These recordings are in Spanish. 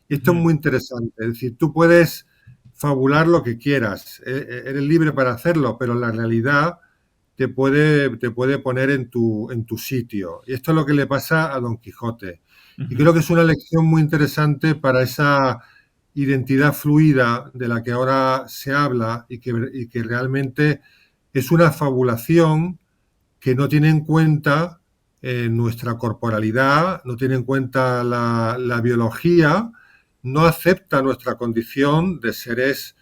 Esto es Ujú, muy interesante. Es decir, tú puedes fabular lo que quieras, eres libre para hacerlo, pero la realidad te puede poner en tu sitio. Y esto es lo que le pasa a Don Quijote. Y ujú, creo que es una lección muy interesante para esa identidad fluida de la que ahora se habla y que realmente es una fabulación que no tiene en cuenta nuestra corporalidad, no tiene en cuenta la biología, no acepta nuestra condición de seres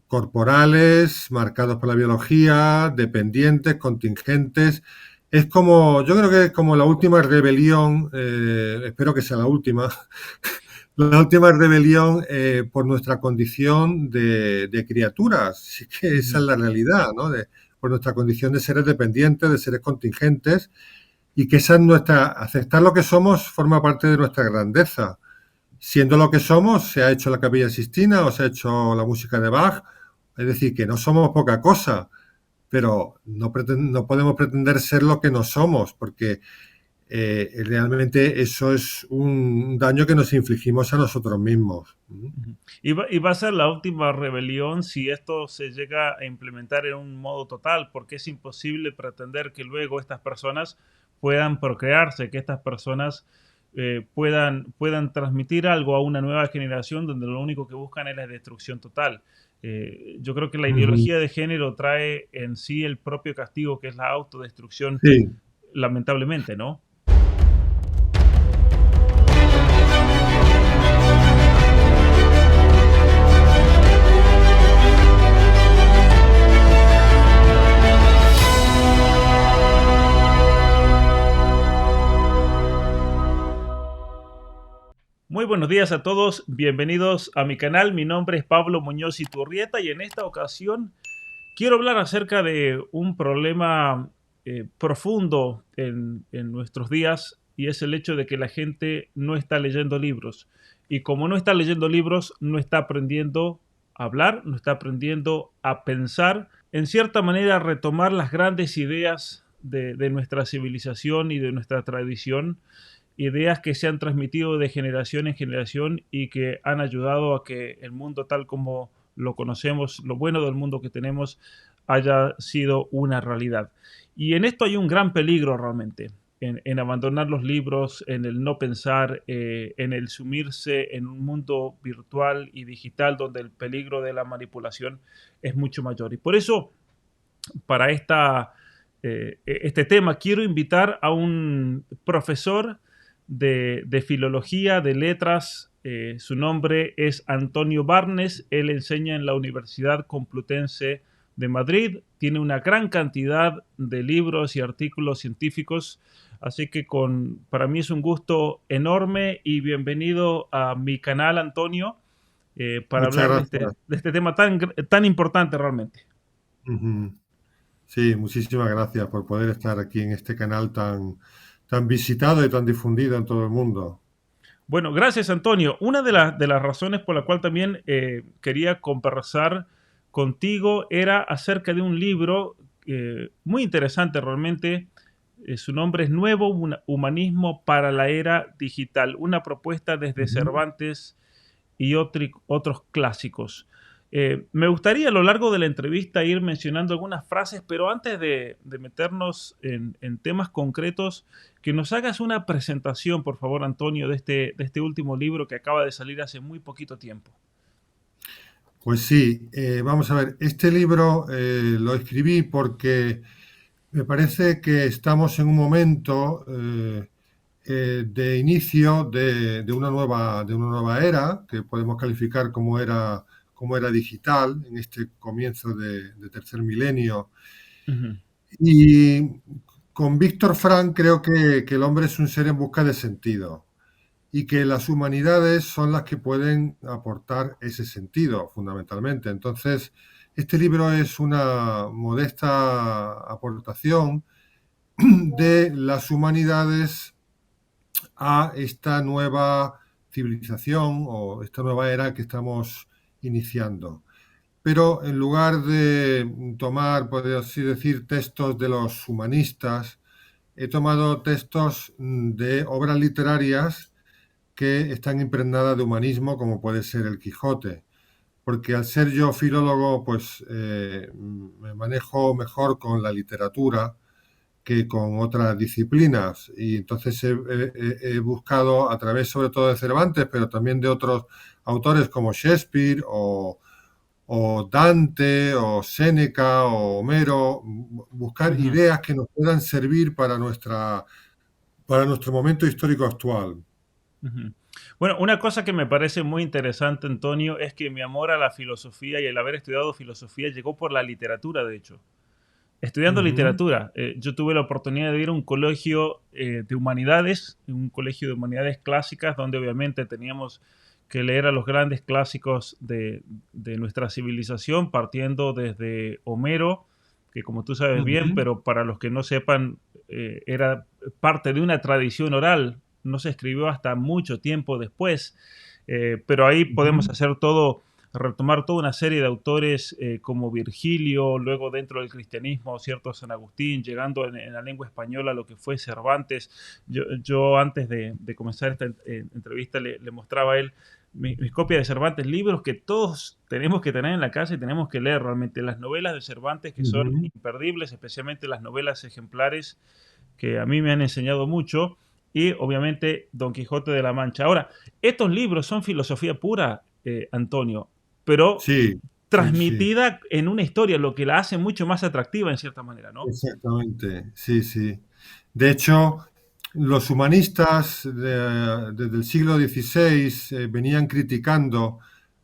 corporales, marcados por la biología, dependientes, contingentes. Es como, yo creo que es como la última rebelión, espero que sea la última, la última rebelión por nuestra condición de criaturas. Sí que esa ujú. es la realidad, ¿no? Por nuestra condición de seres dependientes, de seres contingentes, y que esa es nuestra, aceptar lo que somos forma parte de nuestra grandeza. Siendo lo que somos, se ha hecho la Capilla Sistina o se ha hecho la música de Bach, es decir, que no somos poca cosa, pero no podemos pretender ser lo que no somos, porque realmente eso es un daño que nos infligimos a nosotros mismos. Ujú. Y va a ser la última rebelión si esto se llega a implementar en un modo total, porque es imposible pretender que luego estas personas puedan procrearse, que estas personas puedan transmitir algo a una nueva generación donde lo único que buscan es la destrucción total. Yo creo que la Ujú. ideología de género trae en sí el propio castigo, que es la autodestrucción, Sí. lamentablemente, ¿no? Muy buenos días a todos, bienvenidos a mi canal. Mi nombre es Pablo Muñoz Iturrieta y en esta ocasión quiero hablar acerca de un problema profundo en nuestros días, y es el hecho de que la gente no está leyendo libros. Y como no está leyendo libros, no está aprendiendo a hablar, no está aprendiendo a pensar, en cierta manera retomar las grandes ideas de nuestra civilización y de nuestra tradición, ideas que se han transmitido de generación en generación y que han ayudado a que el mundo tal como lo conocemos, lo bueno del mundo que tenemos, haya sido una realidad. Y en esto hay un gran peligro realmente, en abandonar los libros, en el no pensar, en el sumirse en un mundo virtual y digital donde el peligro de la manipulación es mucho mayor. Y por eso, para este tema, quiero invitar a un profesor de filología, de letras. Su nombre es Antonio Barnes. Él enseña en la Universidad Complutense de Madrid. Tiene una gran cantidad de libros y artículos científicos. Así que para mí es un gusto enorme y bienvenido a mi canal, Antonio, para Muchas hablar gracias. de este tema tan importante realmente. Ujú. Sí, muchísimas gracias por poder estar aquí en este canal tan visitado y tan difundido en todo el mundo. Bueno, gracias Antonio. Una de las razones por la cual también quería conversar contigo era acerca de un libro muy interesante realmente. Su nombre es Nuevo Humanismo para la Era Digital, una propuesta desde Ujú. Cervantes y otros clásicos. Me gustaría a lo largo de la entrevista ir mencionando algunas frases, pero antes de meternos en temas concretos, que nos hagas una presentación, por favor, Antonio, de este último libro que acaba de salir hace muy poquito tiempo. Pues sí, vamos a ver, este libro lo escribí porque me parece que estamos en un momento de inicio de una nueva era, que podemos calificar como era digital, en este comienzo de tercer milenio. Ujú, Y con Víctor Frank creo que el hombre es un ser en busca de sentido y que las humanidades son las que pueden aportar ese sentido, fundamentalmente. Entonces, este libro es una modesta aportación de las humanidades a esta nueva civilización o esta nueva era que estamos iniciando. Pero en lugar de tomar, por así decir, textos de los humanistas, he tomado textos de obras literarias que están impregnadas de humanismo, como puede ser el Quijote. Porque al ser yo filólogo, pues me manejo mejor con la literatura que con otras disciplinas. Y entonces he buscado a través sobre todo de Cervantes, pero también de otros autores como Shakespeare o Dante o Séneca o Homero, buscar Ujú, ideas que nos puedan servir para nuestro momento histórico actual. ujú. Bueno, una cosa que me parece muy interesante, Antonio, es que mi amor a la filosofía y el haber estudiado filosofía llegó por la literatura, de hecho. Estudiando Ujú, literatura, yo tuve la oportunidad de ir a un colegio de humanidades, un colegio de humanidades clásicas, donde obviamente teníamos que leer a los grandes clásicos de nuestra civilización, partiendo desde Homero, que como tú sabes bien, ujú, pero para los que no sepan, era parte de una tradición oral, no se escribió hasta mucho tiempo después, pero ahí podemos ujú, hacer todo, retomar toda una serie de autores como Virgilio, luego dentro del cristianismo, cierto San Agustín, llegando en la lengua española a lo que fue Cervantes. Yo antes de comenzar esta entrevista le mostraba a él mis copias de Cervantes, libros que todos tenemos que tener en la casa y tenemos que leer realmente. Las novelas de Cervantes que son ujú. imperdibles, especialmente las novelas ejemplares que a mí me han enseñado mucho, y obviamente Don Quijote de la Mancha. Ahora, estos libros son filosofía pura, Antonio, pero Sí, sí, sí. transmitida en una historia, lo que la hace mucho más atractiva en cierta manera, ¿no? Exactamente, sí, sí. De hecho, los humanistas desde el siglo XVI venían criticando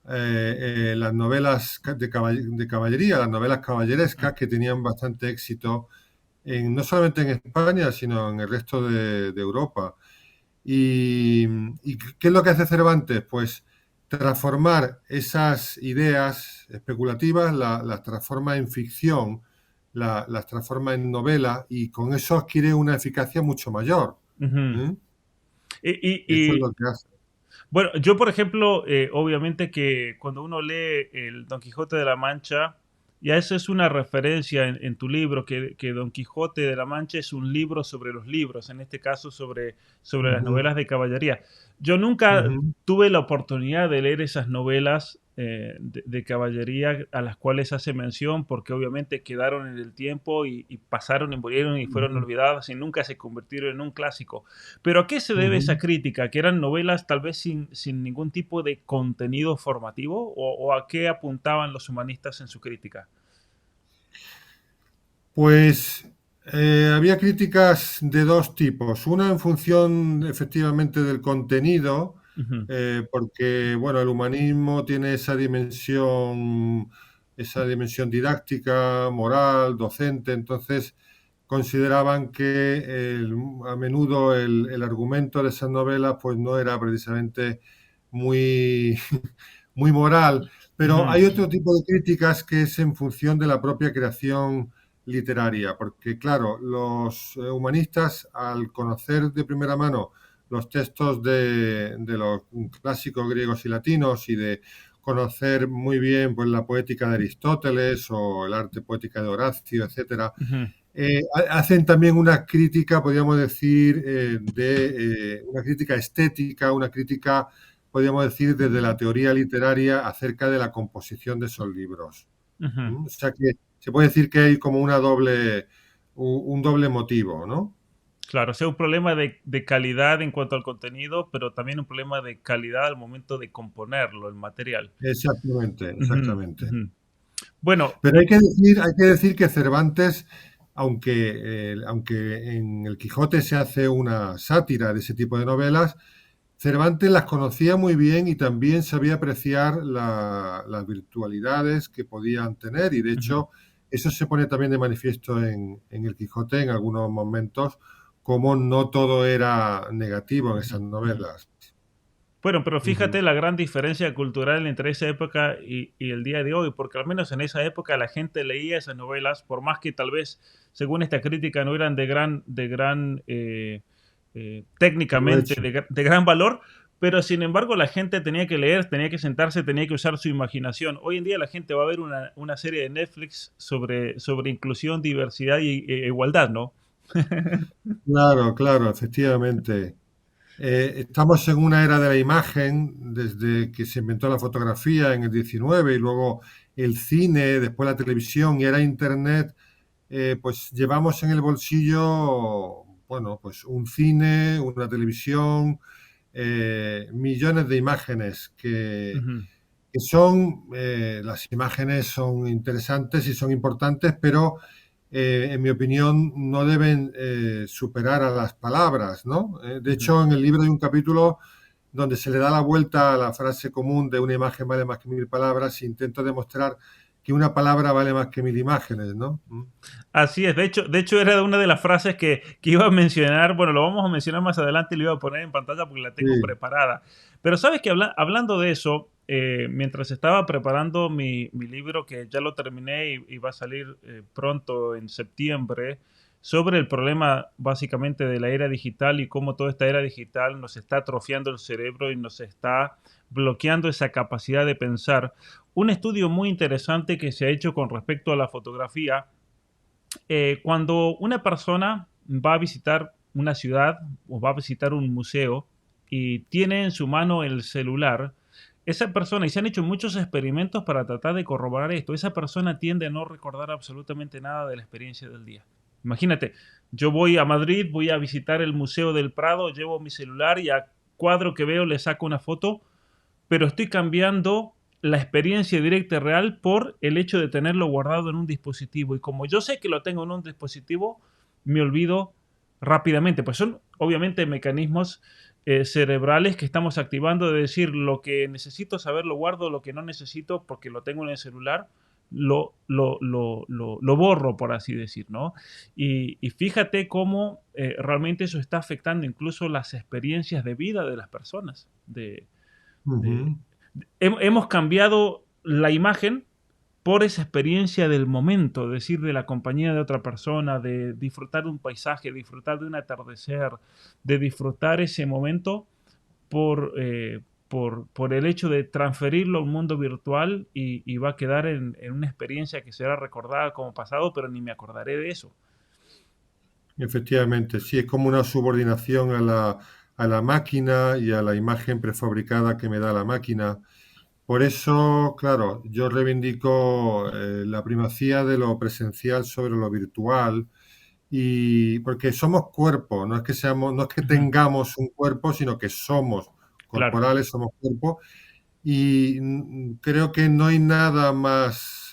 las novelas de caballería, las novelas caballerescas que tenían bastante éxito no solamente en España, sino en el resto de Europa. Y, ¿Y qué es lo que hace Cervantes? Pues transformar esas ideas especulativas, las transforma en ficción, las transforma en novela y con eso adquiere una eficacia mucho mayor. Ujú. ¿Mm? Y, Eso es y- lo que hace. bueno, yo por ejemplo, obviamente que cuando uno lee el Don Quijote de la Mancha, ya eso es una referencia en tu libro, que Don Quijote de la Mancha es un libro sobre los libros, en este caso sobre las Ujú, novelas de caballería. Yo nunca ujú, tuve la oportunidad de leer esas novelas de caballería a las cuales hace mención, porque obviamente quedaron en el tiempo y pasaron y murieron y fueron ujú, olvidadas y nunca se convirtieron en un clásico. Pero ¿a qué se debe esa ujú. crítica? ¿Que eran novelas tal vez sin ningún tipo de contenido formativo? O a qué apuntaban los humanistas en su crítica? Pues había críticas de dos tipos. Una en función efectivamente del contenido, Ujú, porque bueno, el humanismo tiene esa dimensión didáctica, moral, docente, entonces consideraban que a menudo el argumento de esas novelas pues no era precisamente muy, muy moral. Pero ujú, hay otro tipo de críticas que es en función de la propia creación literaria, porque claro, los humanistas al conocer de primera mano los textos de los clásicos griegos y latinos y de conocer muy bien pues, la poética de Aristóteles o el arte poética de Horacio, etcétera, ujú, hacen también una crítica, podríamos decir, una crítica estética, una crítica, podríamos decir, desde la teoría literaria acerca de la composición de esos libros. ujú. ¿Mm? O sea que se puede decir que hay como un doble motivo, ¿no? Claro, o sea, un problema de calidad en cuanto al contenido, pero también un problema de calidad al momento de componerlo, el material. Exactamente, Ujú, exactamente. ujú. Bueno, Pero hay que decir que Cervantes, aunque en El Quijote se hace una sátira de ese tipo de novelas, Cervantes las conocía muy bien y también sabía apreciar las virtualidades que podían tener y de ujú, hecho eso se pone también de manifiesto en El Quijote en algunos momentos, como no todo era negativo en ujú, esas ujú. novelas. Bueno, pero Ujú, fíjate la gran diferencia cultural entre esa época y el día de hoy, porque al menos en esa época la gente leía esas novelas, por más que tal vez, según esta crítica, no eran técnicamente provecho. de gran valor, pero sin embargo la gente tenía que leer, tenía que sentarse, tenía que usar su imaginación. Hoy en día la gente va a ver una serie de Netflix sobre inclusión, diversidad e igualdad, ¿no? Claro, claro, efectivamente. Estamos en una era de la imagen, desde que se inventó la fotografía en el 19 y luego el cine, después la televisión y era Internet. Pues llevamos en el bolsillo, bueno, pues un cine, una televisión, millones de imágenes Ujú. que son, las imágenes son interesantes y son importantes, pero en mi opinión no deben superar a las palabras, ¿no? De Ujú. hecho, en el libro hay un capítulo donde se le da la vuelta a la frase común de una imagen vale más que mil palabras e intento demostrar que una palabra vale más que mil imágenes, ¿no? Así es, de hecho era una de las frases que iba a mencionar, bueno, lo vamos a mencionar más adelante y lo iba a poner en pantalla porque la tengo Sí, preparada. Pero sabes que hablando de eso, mientras estaba preparando mi libro, que ya lo terminé y va a salir pronto en septiembre, sobre el problema básicamente de la era digital y cómo toda esta era digital nos está atrofiando el cerebro y nos está bloqueando esa capacidad de pensar. Un estudio muy interesante que se ha hecho con respecto a la fotografía, cuando una persona va a visitar una ciudad o va a visitar un museo y tiene en su mano el celular, esa persona, y se han hecho muchos experimentos para tratar de corroborar esto, esa persona tiende a no recordar absolutamente nada de la experiencia del día. Imagínate, yo voy a Madrid, voy a visitar el Museo del Prado, llevo mi celular y a cuadro que veo le saco una foto, pero estoy cambiando la experiencia directa y real por el hecho de tenerlo guardado en un dispositivo. Y como yo sé que lo tengo en un dispositivo, me olvido rápidamente. Pues son obviamente mecanismos cerebrales que estamos activando de decir lo que necesito saber lo guardo, lo que no necesito porque lo tengo en el celular, lo borro, por así decir, ¿no? Y fíjate cómo realmente eso está afectando incluso las experiencias de vida de las personas, de, ujú. hemos cambiado la imagen por esa experiencia del momento, es decir, de la compañía de otra persona, de disfrutar de un paisaje, disfrutar de un atardecer, de disfrutar ese momento por el hecho de transferirlo a un mundo virtual y va a quedar en una experiencia que será recordada como pasado, pero ni me acordaré de eso. Efectivamente, sí, es como una subordinación a la máquina y a la imagen prefabricada que me da la máquina. Por eso, claro, yo reivindico la primacía de lo presencial sobre lo virtual y porque somos cuerpo, no es que seamos, no es que Ujú. tengamos un cuerpo, sino que somos Claro. corporales, somos cuerpo y creo que no hay nada más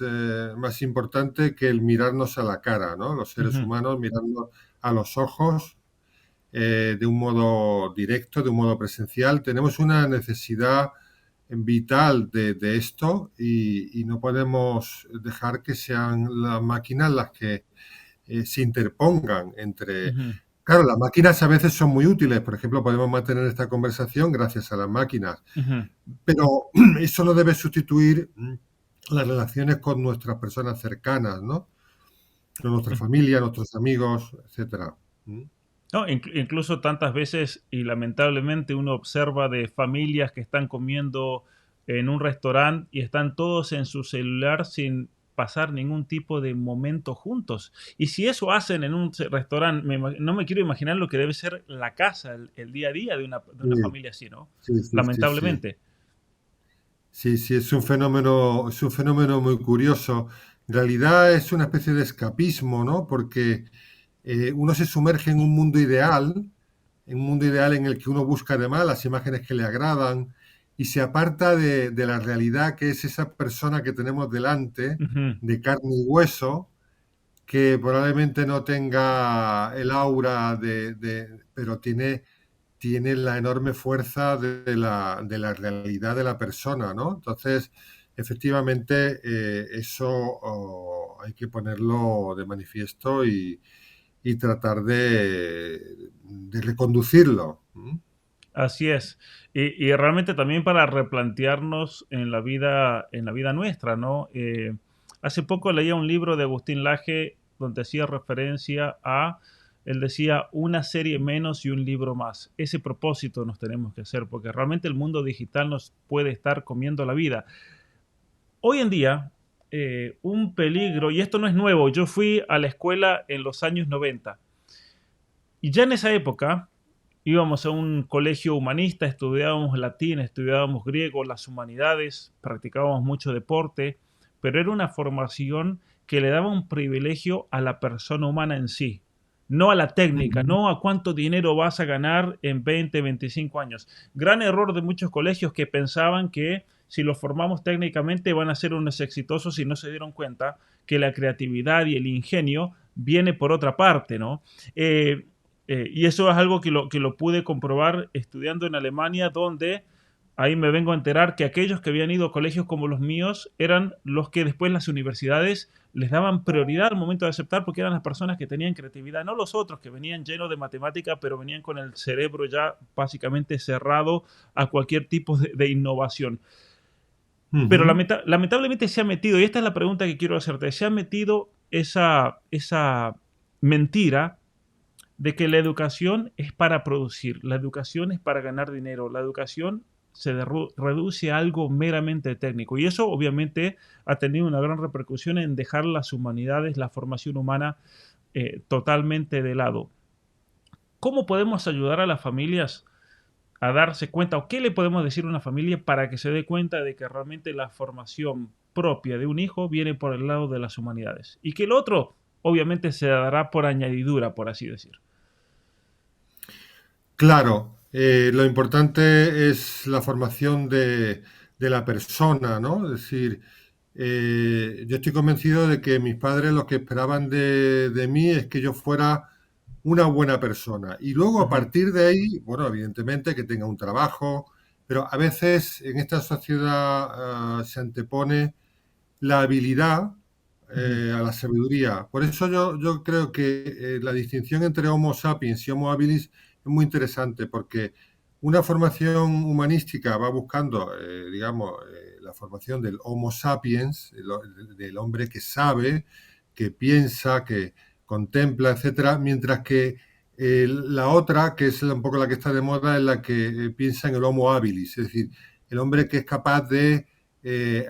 importante que el mirarnos a la cara, ¿no? Los seres Ujú. humanos mirarnos a los ojos de un modo directo, de un modo presencial. Tenemos una necesidad vital de esto y no podemos dejar que sean las máquinas las que se interpongan entre... Ujú. Claro, las máquinas a veces son muy útiles, por ejemplo, podemos mantener esta conversación gracias a las máquinas, Ujú. pero eso no debe sustituir las relaciones con nuestras personas cercanas, ¿no? Con nuestra Ujú. familia, nuestros amigos, etcétera. ¿Mm? No, incluso tantas veces y lamentablemente uno observa de familias que están comiendo en un restaurante y están todos en su celular sin pasar ningún tipo de momento juntos. Y si eso hacen en un restaurante, no me quiero imaginar lo que debe ser la casa, el día a día de una Sí, familia así, ¿no? sí, sí, sí, sí. Lamentablemente. Sí, sí, es un fenómeno muy curioso. En realidad es una especie de escapismo, ¿no? Porque uno se sumerge en un mundo ideal en el que uno busca además las imágenes que le agradan y se aparta de la realidad que es esa persona que tenemos delante, Ujú. de carne y hueso, que probablemente no tenga el aura pero tiene la enorme fuerza de la realidad de la persona, ¿no? Entonces, efectivamente, eso hay que ponerlo de manifiesto y tratar de reconducirlo. ¿Mm? Así es. Y realmente también para replantearnos en la vida nuestra, ¿no? Hace poco leía un libro de Agustín Laje donde hacía referencia a, él decía, una serie menos y un libro más. Ese propósito nos tenemos que hacer, porque realmente el mundo digital nos puede estar comiendo la vida. Hoy en día, un peligro, y esto no es nuevo, yo fui a la escuela en los años 90 y ya en esa época íbamos a un colegio humanista, estudiábamos latín, estudiábamos griego, las humanidades, practicábamos mucho deporte, pero era una formación que le daba un privilegio a la persona humana en sí, no a la técnica, Ujú. no a cuánto dinero vas a ganar en 20, 25 años. Gran error de muchos colegios que pensaban que si los formamos técnicamente van a ser unos exitosos y no se dieron cuenta que la creatividad y el ingenio viene por otra parte, ¿no? Y eso es algo que lo pude comprobar estudiando en Alemania, donde ahí me vengo a enterar que aquellos que habían ido a colegios como los míos eran los que después las universidades les daban prioridad al momento de aceptar porque eran las personas que tenían creatividad, no los otros que venían llenos de matemática, pero venían con el cerebro ya básicamente cerrado a cualquier tipo de innovación. Pero Ujú. lamentablemente se ha metido, y esta es la pregunta que quiero hacerte, se ha metido esa mentira de que la educación es para producir, la educación es para ganar dinero, la educación reduce a algo meramente técnico. Y eso obviamente ha tenido una gran repercusión en dejar las humanidades, la formación humana totalmente de lado. ¿Cómo podemos ayudar a las familias a darse cuenta o qué le podemos decir a una familia para que se dé cuenta de que realmente la formación propia de un hijo viene por el lado de las humanidades y que el otro obviamente se dará por añadidura, por así decir? Claro, lo importante es la formación de la persona, ¿no? Es decir, yo estoy convencido de que mis padres lo que esperaban de mí es que yo fuera una buena persona. Y luego a Ujú, partir de ahí, bueno, evidentemente que tenga un trabajo, pero a veces en esta sociedad se antepone la habilidad ujú, a la sabiduría. Por eso yo creo que la distinción entre Homo sapiens y Homo habilis es muy interesante, porque una formación humanística va buscando, digamos, la formación del Homo sapiens, del hombre que sabe, que piensa, que contempla, etcétera, mientras que la otra, que es un poco la que está de moda, es la que piensa en el Homo habilis, es decir, el hombre que es capaz de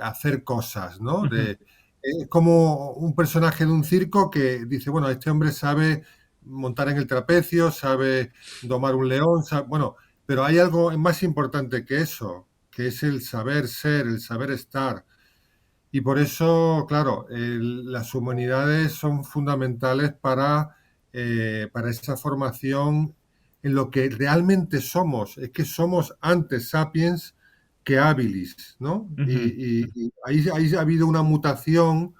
hacer cosas, ¿no? ujú, Es como un personaje de un circo que dice, bueno, este hombre sabe montar en el trapecio, sabe domar un león, bueno, pero hay algo más importante que eso, que es el saber ser, el saber estar. Y por eso, claro, las humanidades son fundamentales para esa formación en lo que realmente somos. Es que somos antes sapiens que habilis, ¿no? ujú, Y ahí ha habido una mutación,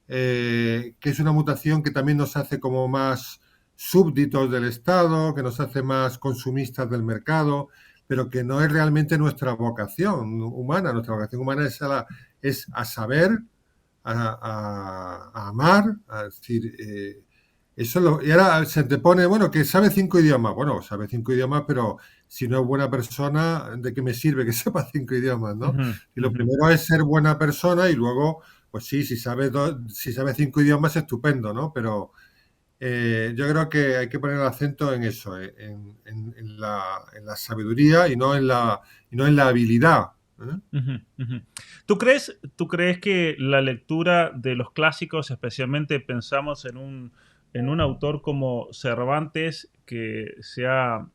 que es una mutación que también nos hace como más súbditos del Estado, que nos hace más consumistas del mercado, pero que no es realmente nuestra vocación humana. Nuestra vocación humana es a saber, a amar, a decir, y ahora se te pone, bueno, que sabe 5 idiomas. Bueno, sabe 5 idiomas, pero si no es buena persona, ¿de qué me sirve que sepa 5 idiomas, no? ujú, Y lo ujú. primero es ser buena persona y luego, pues sí, si sabe 5 idiomas, estupendo, ¿no? Pero yo creo que hay que poner el acento en eso, en la sabiduría y no en la habilidad. ¿Eh? Ujú, ujú. Tú crees que la lectura de los clásicos, especialmente pensamos en un autor como Cervantes, que sea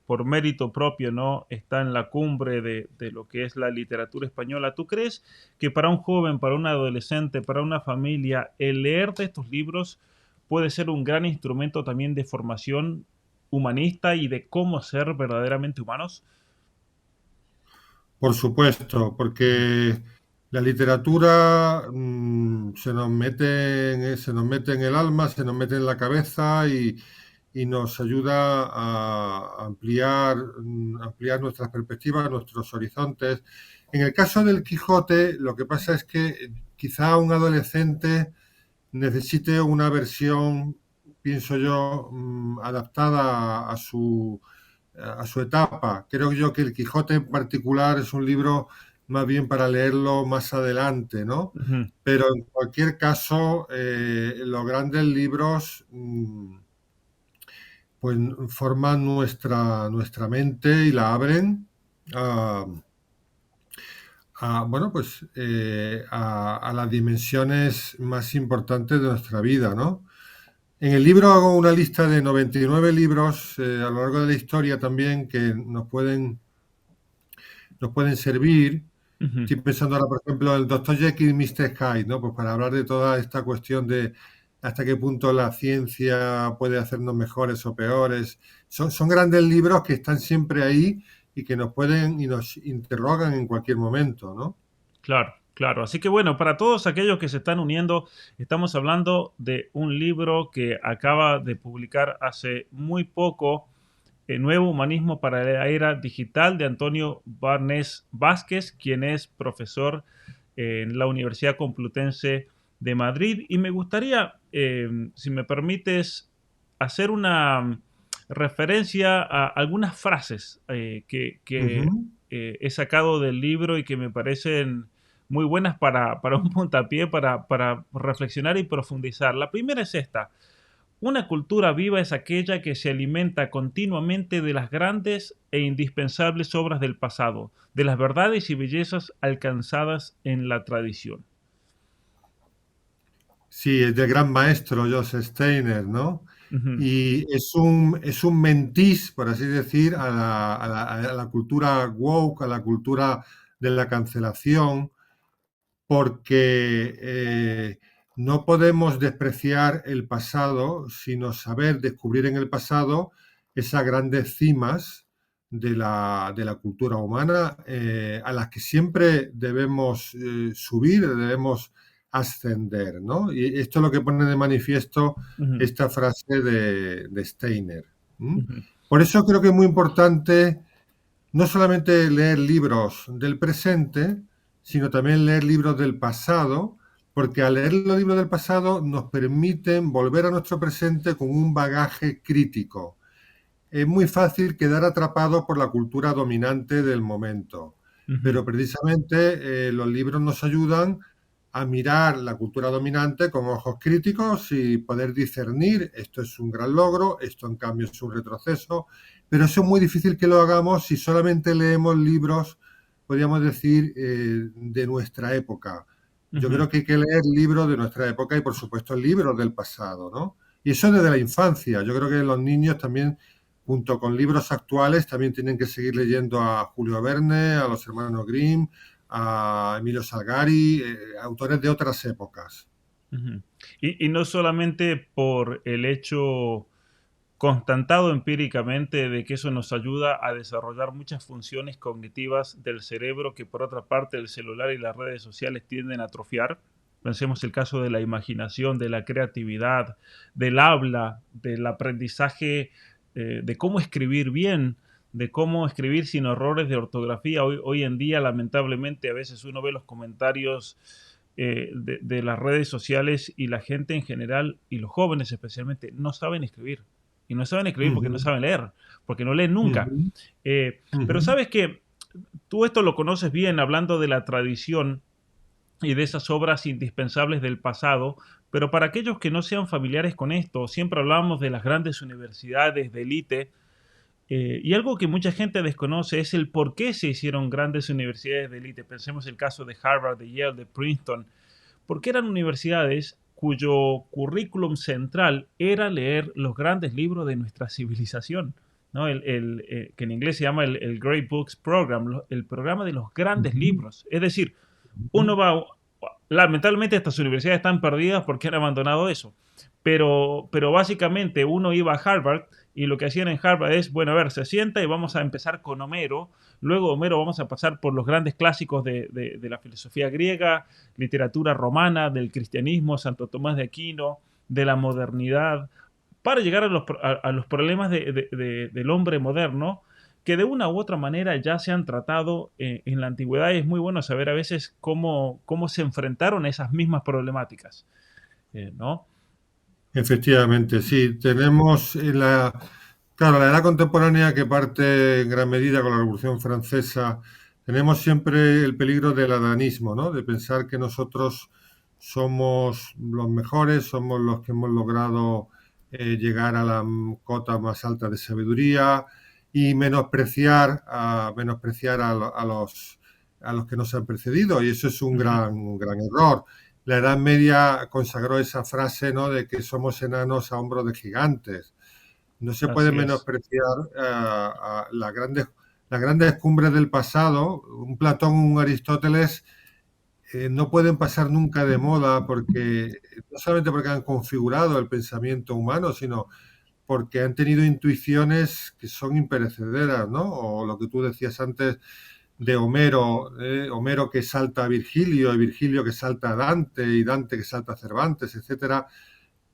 por mérito propio, ¿no? Está en la cumbre de lo que es la literatura española. ¿Tú crees que para un joven, para un adolescente, para una familia, el leer de estos libros puede ser un gran instrumento también de formación humanista y de cómo ser verdaderamente humanos? Por supuesto, Ujú, porque la literatura se nos mete en el alma, se nos mete en la cabeza y nos ayuda a ampliar nuestras perspectivas, nuestros horizontes. En el caso del Quijote, lo que pasa es que quizá un adolescente necesite una versión, pienso yo, adaptada a su etapa. Creo yo que el Quijote en particular es un libro más bien para leerlo más adelante, ¿no? ujú, Pero en cualquier caso, los grandes libros pues forman nuestra mente y la abren a, bueno, pues a las dimensiones más importantes de nuestra vida, ¿no? En el libro hago una lista de 99 libros a lo largo de la historia también que nos pueden servir. Ujú. Estoy pensando ahora, por ejemplo, el Doctor Jekyll y Mr. Hyde, ¿no? Pues para hablar de toda esta cuestión de hasta qué punto la ciencia puede hacernos mejores o peores. Son grandes libros que están siempre ahí y que nos pueden y nos interrogan en cualquier momento, ¿no? Claro, claro. Así que bueno, para todos aquellos que se están uniendo, estamos hablando de un libro que acaba de publicar hace muy poco, El Nuevo Humanismo para la Era Digital, de Antonio Barnés Vázquez, quien es profesor en la Universidad Complutense de Madrid. Y me gustaría, si me permites, hacer una referencia a algunas frases que Ujú. he sacado del libro y que me parecen muy buenas para un puntapié, para reflexionar y profundizar. La primera es esta. Una cultura viva es aquella que se alimenta continuamente de las grandes e indispensables obras del pasado, de las verdades y bellezas alcanzadas en la tradición. Sí, es del gran maestro Joseph Steiner, ¿no? Ujú, Y es un mentís, por así decir, a la cultura woke, a la cultura de la cancelación, porque no podemos despreciar el pasado, sino saber descubrir en el pasado esas grandes cimas de la cultura humana a las que siempre debemos subir, debemos ascender, ¿no? Y esto es lo que pone de manifiesto ujú, esta frase de Steiner. ¿M? ujú, Por eso creo que es muy importante no solamente leer libros del presente, sino también leer libros del pasado, porque al leer los libros del pasado nos permiten volver a nuestro presente con un bagaje crítico. Es muy fácil quedar atrapado por la cultura dominante del momento, ujú, pero precisamente los libros nos ayudan a mirar la cultura dominante con ojos críticos y poder discernir esto es un gran logro, esto en cambio es un retroceso, pero eso es muy difícil que lo hagamos si solamente leemos libros, podríamos decir, de nuestra época. Yo ujú. creo que hay que leer libros de nuestra época y por supuesto libros del pasado, ¿no? Y eso desde la infancia. Yo creo que los niños también junto con libros actuales, también tienen que seguir leyendo a Julio Verne, a los hermanos Grimm, a Emilio Salgari, autores de otras épocas. Ujú. Y no solamente por el hecho constatado empíricamente de que eso nos ayuda a desarrollar muchas funciones cognitivas del cerebro que por otra parte el celular y las redes sociales tienden a atrofiar. Pensemos el caso de la imaginación, de la creatividad, del habla, del aprendizaje, de cómo escribir bien, de cómo escribir sin errores de ortografía. Hoy en día, lamentablemente, a veces uno ve los comentarios de las redes sociales y la gente en general, y los jóvenes especialmente, no saben escribir. Y no saben escribir porque no Ujú, saben leer, porque no leen nunca. ujú, Pero ujú. sabes que tú esto lo conoces bien hablando de la tradición y de esas obras indispensables del pasado, pero para aquellos que no sean familiares con esto, siempre hablamos de las grandes universidades de élite, y algo que mucha gente desconoce es el por qué se hicieron grandes universidades de élite. Pensemos el caso de Harvard, de Yale, de Princeton, porque eran universidades cuyo currículum central era leer los grandes libros de nuestra civilización, ¿no? Que en inglés se llama el Great Books Program, el programa de los grandes Ujú, libros. Es decir, ujú, uno va, lamentablemente estas universidades están perdidas porque han abandonado eso, pero básicamente uno iba a Harvard y lo que hacían en Harvard es, bueno, a ver, se sienta y vamos a empezar con Homero, luego Homero vamos a pasar por los grandes clásicos de la filosofía griega, literatura romana, del cristianismo, Santo Tomás de Aquino, de la modernidad, para llegar a los problemas del hombre moderno, que de una u otra manera ya se han tratado en la antigüedad y es muy bueno saber a veces cómo se enfrentaron a esas mismas problemáticas, ¿no? efectivamente, sí. Tenemos en claro, la edad contemporánea que parte en gran medida con la Revolución Francesa, tenemos siempre el peligro del adanismo, ¿no? De pensar que nosotros somos los mejores, somos los que hemos logrado llegar a la cota más alta de sabiduría y menospreciar a los que nos han precedido. Y eso es Ujú, un gran error. la Edad Media consagró esa frase, ¿no?, de que somos enanos a hombros de gigantes. No se puede Así es. menospreciar a las grandes cumbres del pasado. Un Platón, un Aristóteles no pueden pasar nunca de moda porque no solamente porque han configurado el pensamiento humano, sino porque han tenido intuiciones que son imperecederas, ¿no? O lo que tú decías antes de Homero, Homero que salta a Virgilio, y Virgilio que salta a Dante, y Dante que salta a Cervantes, etcétera.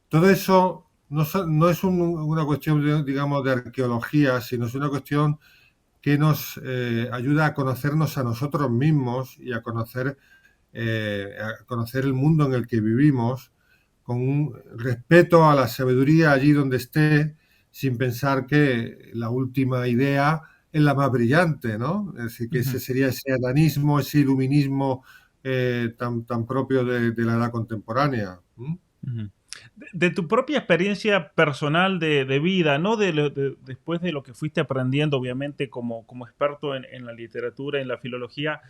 Todo eso no es una cuestión, digamos, de arqueología, sino es una cuestión que nos ayuda a conocernos a nosotros mismos y a conocer el mundo en el que vivimos, con un respeto a la sabiduría allí donde esté, sin pensar que la última idea es la más brillante, ¿no? Es decir, que ese Ujú, sería ese ananismo, ese iluminismo tan propio de la edad contemporánea. ¿Mm? ujú. De tu propia experiencia personal de vida, ¿no? Después de lo que fuiste aprendiendo, obviamente, como experto en la literatura, en la filología,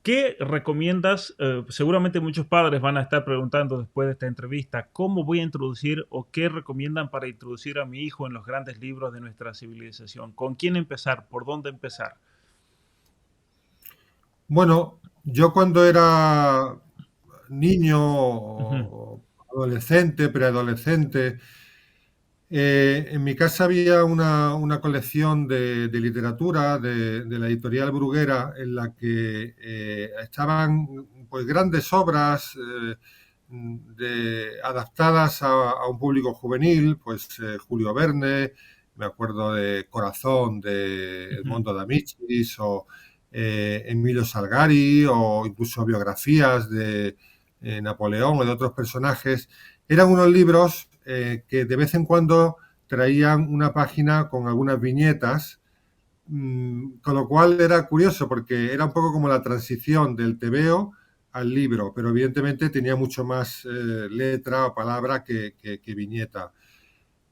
¿qué recomiendas? Seguramente muchos padres van a estar preguntando después de esta entrevista, ¿cómo voy a introducir o qué recomiendan para introducir a mi hijo en los grandes libros de nuestra civilización? ¿Con quién empezar? ¿Por dónde empezar? Bueno, yo cuando era niño Ujú, o adolescente, preadolescente, en mi casa había una colección de literatura de la editorial Bruguera en la que estaban pues grandes obras adaptadas a un público juvenil, pues Julio Verne, me acuerdo de Corazón de ujú, Edmondo de Amicis o Emilio Salgari o incluso biografías de Napoleón o de otros personajes. Eran unos libros que de vez en cuando traían una página con algunas viñetas, con lo cual era curioso porque era un poco como la transición del tebeo al libro, pero evidentemente tenía mucho más letra o palabra que viñeta.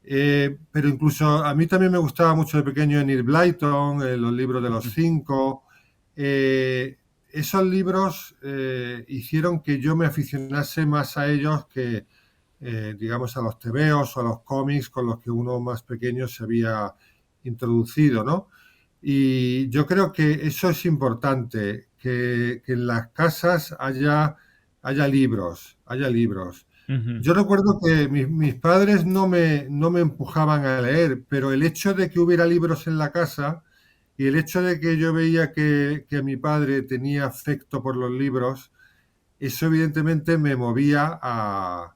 Pero incluso a mí también me gustaba mucho de pequeño Enid Blyton, los libros de los ujú, cinco. Eh, Esos libros hicieron que yo me aficionase más a ellos que, digamos, a los tebeos o a los cómics con los que uno más pequeño se había introducido, ¿no? Y yo creo que eso es importante, que en las casas haya libros, haya libros. ujú. Yo recuerdo que mis padres no me empujaban a leer, pero el hecho de que hubiera libros en la casa y el hecho de que yo veía que mi padre tenía afecto por los libros, eso evidentemente me movía a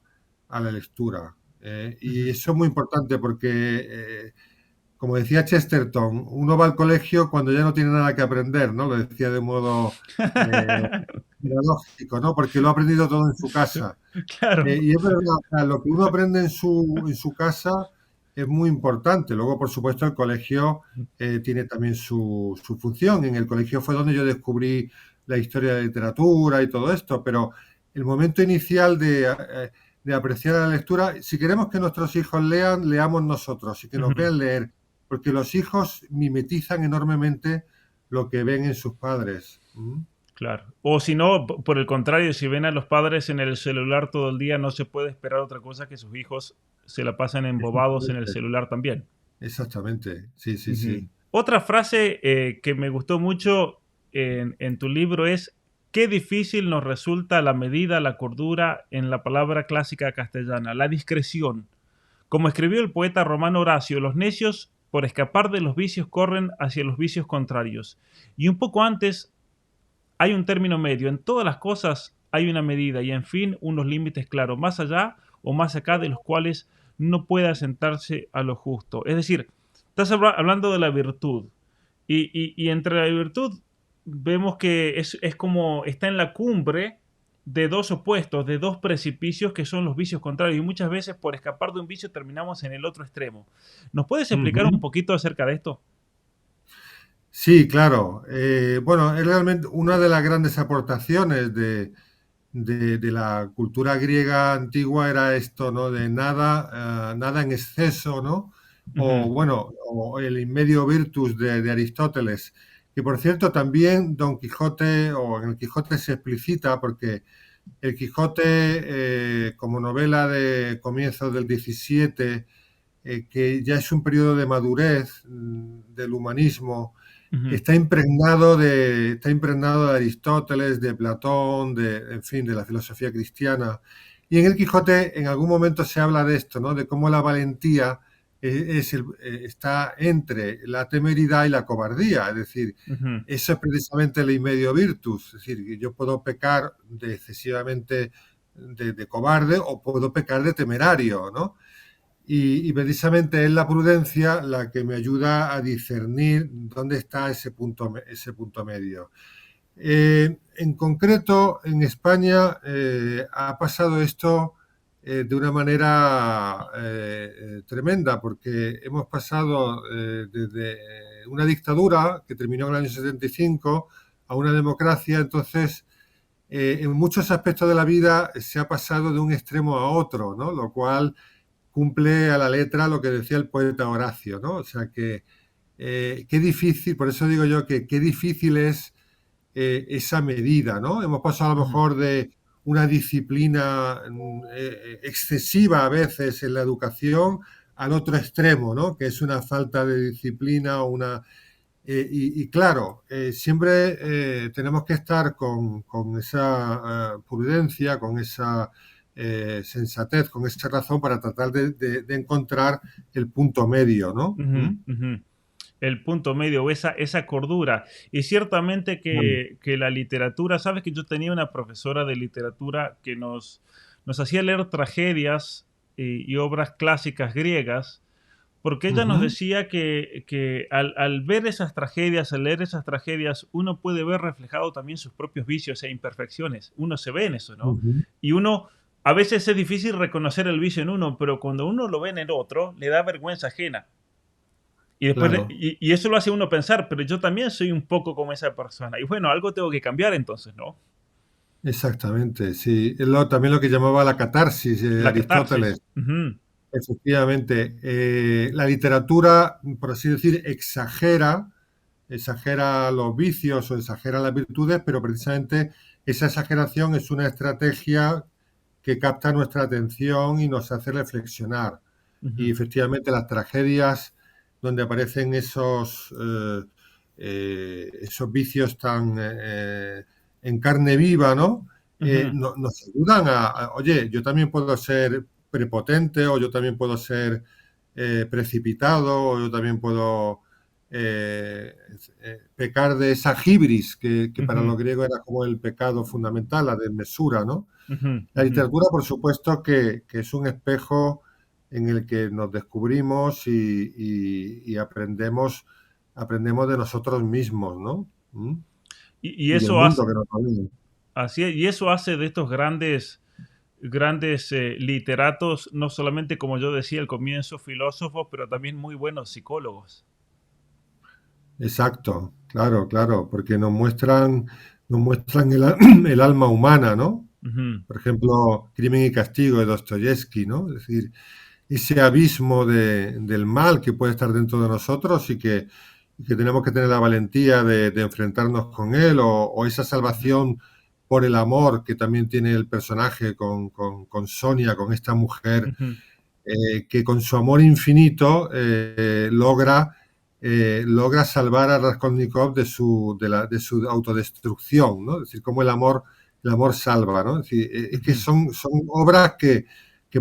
la lectura. Y Ujú. eso es muy importante porque, como decía Chesterton, uno va al colegio cuando ya no tiene nada que aprender, ¿no? Lo decía de modo eh, paradójico, ¿no? Porque lo ha aprendido todo en su casa. Claro. Y es verdad, o sea, lo que uno aprende en su casa es muy importante. Luego, por supuesto, el colegio tiene también su función. En el colegio fue donde yo descubrí la historia de la literatura y todo esto, pero el momento inicial de apreciar la lectura, si queremos que nuestros hijos lean, leamos nosotros y que nos Ujú. vean leer, porque los hijos mimetizan enormemente lo que ven en sus padres. ¿Mm? Claro. O si no, por el contrario, si ven a los padres en el celular todo el día, no se puede esperar otra cosa que sus hijos se la pasen embobados en el Exactamente, celular también. exactamente. Sí, sí, Ujú. sí. Otra frase que me gustó mucho en tu libro es, qué difícil nos resulta la medida, la cordura en la palabra clásica castellana, la discreción. Como escribió el poeta romano Horacio, los necios, por escapar de los vicios, corren hacia los vicios contrarios. Y un poco antes hay un término medio. En todas las cosas hay una medida y, en fin, unos límites claros, más allá o más acá de los cuales no puede asentarse a lo justo. Es decir, estás hablando de la virtud. Y entre la virtud vemos que es como está en la cumbre de dos opuestos, de dos precipicios que son los vicios contrarios. Y muchas veces por escapar de un vicio terminamos en el otro extremo. ¿Nos puedes explicar un Ujú. poquito acerca de esto? Sí, claro. Bueno, es realmente una de las grandes aportaciones de la cultura griega antigua era esto, ¿no? De nada, nada en exceso, ¿no? O Ujú, bueno, o el in medio virtus de Aristóteles, que por cierto también Don Quijote o en el Quijote se explicita porque El Quijote, como novela de comienzos del 17, que ya es un periodo de madurez del humanismo, Ujú, está impregnado de Aristóteles, de Platón, en fin, de la filosofía cristiana. Y en el Quijote en algún momento se habla de esto, ¿no? De cómo la valentía está entre la temeridad y la cobardía. Es decir, ujú, eso es precisamente el medio virtus. Es decir, que yo puedo pecar de excesivamente de cobarde o puedo pecar de temerario, ¿no? Y precisamente es la prudencia la que me ayuda a discernir dónde está ese punto medio. En concreto, en España ha pasado esto de una manera tremenda, porque hemos pasado desde una dictadura que terminó en el año 75 a una democracia. Entonces, en muchos aspectos de la vida se ha pasado de un extremo a otro, ¿no? Lo cual cumple a la letra lo que decía el poeta Horacio, ¿no? O sea que qué difícil, por eso digo yo que qué difícil es esa medida, ¿no? Hemos pasado a lo ujú. mejor de una disciplina excesiva a veces en la educación al otro extremo, ¿no? Que es una falta de disciplina o una... y claro, siempre tenemos que estar con esa prudencia, con esa sensatez, con esa razón para tratar de encontrar el punto medio, ¿no? Ujú, ¿Mm? ujú. El punto medio, esa cordura. Y ciertamente Bueno, que la literatura, sabes que yo tenía una profesora de literatura que nos hacía leer tragedias y obras clásicas griegas, porque ella nos ujú, decía que al ver esas tragedias, al leer esas tragedias, uno puede ver reflejado también sus propios vicios e imperfecciones. Uno se ve en eso, ¿no? ujú. Y uno, a veces es difícil reconocer el vicio en uno, pero cuando uno lo ve en el otro, le da vergüenza ajena. Y después, Claro, y eso lo hace uno pensar, pero yo también soy un poco como esa persona. Y bueno, algo tengo que cambiar entonces, ¿no? exactamente, sí. También lo que llamaba la catarsis de La catarsis. Aristóteles. Ujú, Efectivamente, la literatura, por así decir, exagera los vicios o exagera las virtudes, pero precisamente esa exageración es una estrategia que capta nuestra atención y nos hace reflexionar. Y ujú, efectivamente las tragedias donde aparecen esos vicios tan en carne viva, ¿no? ujú, Nos ayudan oye, yo también puedo ser prepotente o yo también puedo ser precipitado o yo también puedo pecar de esa hibris que para ujú, los griegos era como el pecado fundamental, la desmesura, ¿no? ujú, La ujú. literatura, por supuesto, que es un espejo en el que nos descubrimos y aprendemos de nosotros mismos, ¿no? ¿Mm? Y Y del eso hace, mundo que nos rodea. así es, y eso hace de estos grandes literatos, no solamente como yo decía al comienzo, filósofos, pero también muy buenos psicólogos. Exacto, claro, claro, porque nos muestran el alma humana, ¿no? Ujú, Por ejemplo, Crimen y Castigo de Dostoyevsky, ¿no? Es decir, ese abismo del mal que puede estar dentro de nosotros y que tenemos que tener la valentía de enfrentarnos con él, o esa ujú, salvación por el amor que también tiene el personaje con Sonia, con esta mujer, ujú, que con su amor infinito logra salvar a Raskolnikov de su autodestrucción, ¿no? Es decir, cómo el amor salva, ¿no? Es decir, es que ujú, son obras que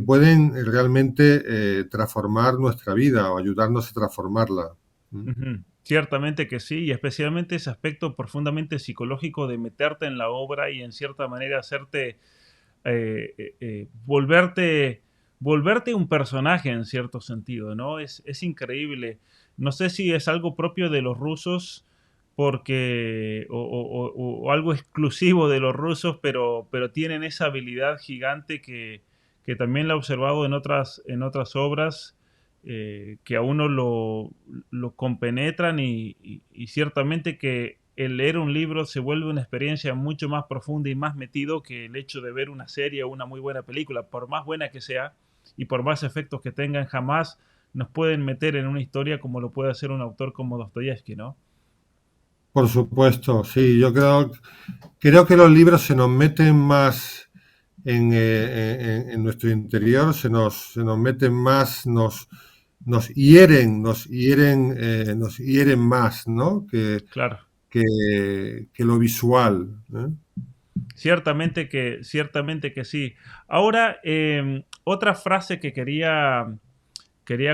pueden realmente transformar nuestra vida o ayudarnos a transformarla. ¿Mm? ujú. Ciertamente que sí, y especialmente ese aspecto profundamente psicológico de meterte en la obra y en cierta manera hacerte volverte un personaje en cierto sentido, ¿no? Es increíble. No sé si es algo propio de los rusos porque, o algo exclusivo de los rusos, pero tienen esa habilidad gigante que también la he observado en otras obras que a uno lo compenetran y ciertamente que el leer un libro se vuelve una experiencia mucho más profunda y más metido que el hecho de ver una serie o una muy buena película, por más buena que sea y por más efectos que tengan, jamás nos pueden meter en una historia como lo puede hacer un autor como Dostoyevsky, ¿no? Por supuesto, sí, yo creo que los libros se nos meten más, en nuestro interior, se nos meten más, nos hieren más, ¿no? Claro. Que lo visual, ¿eh? Ciertamente que sí. Ahora, otra frase que quería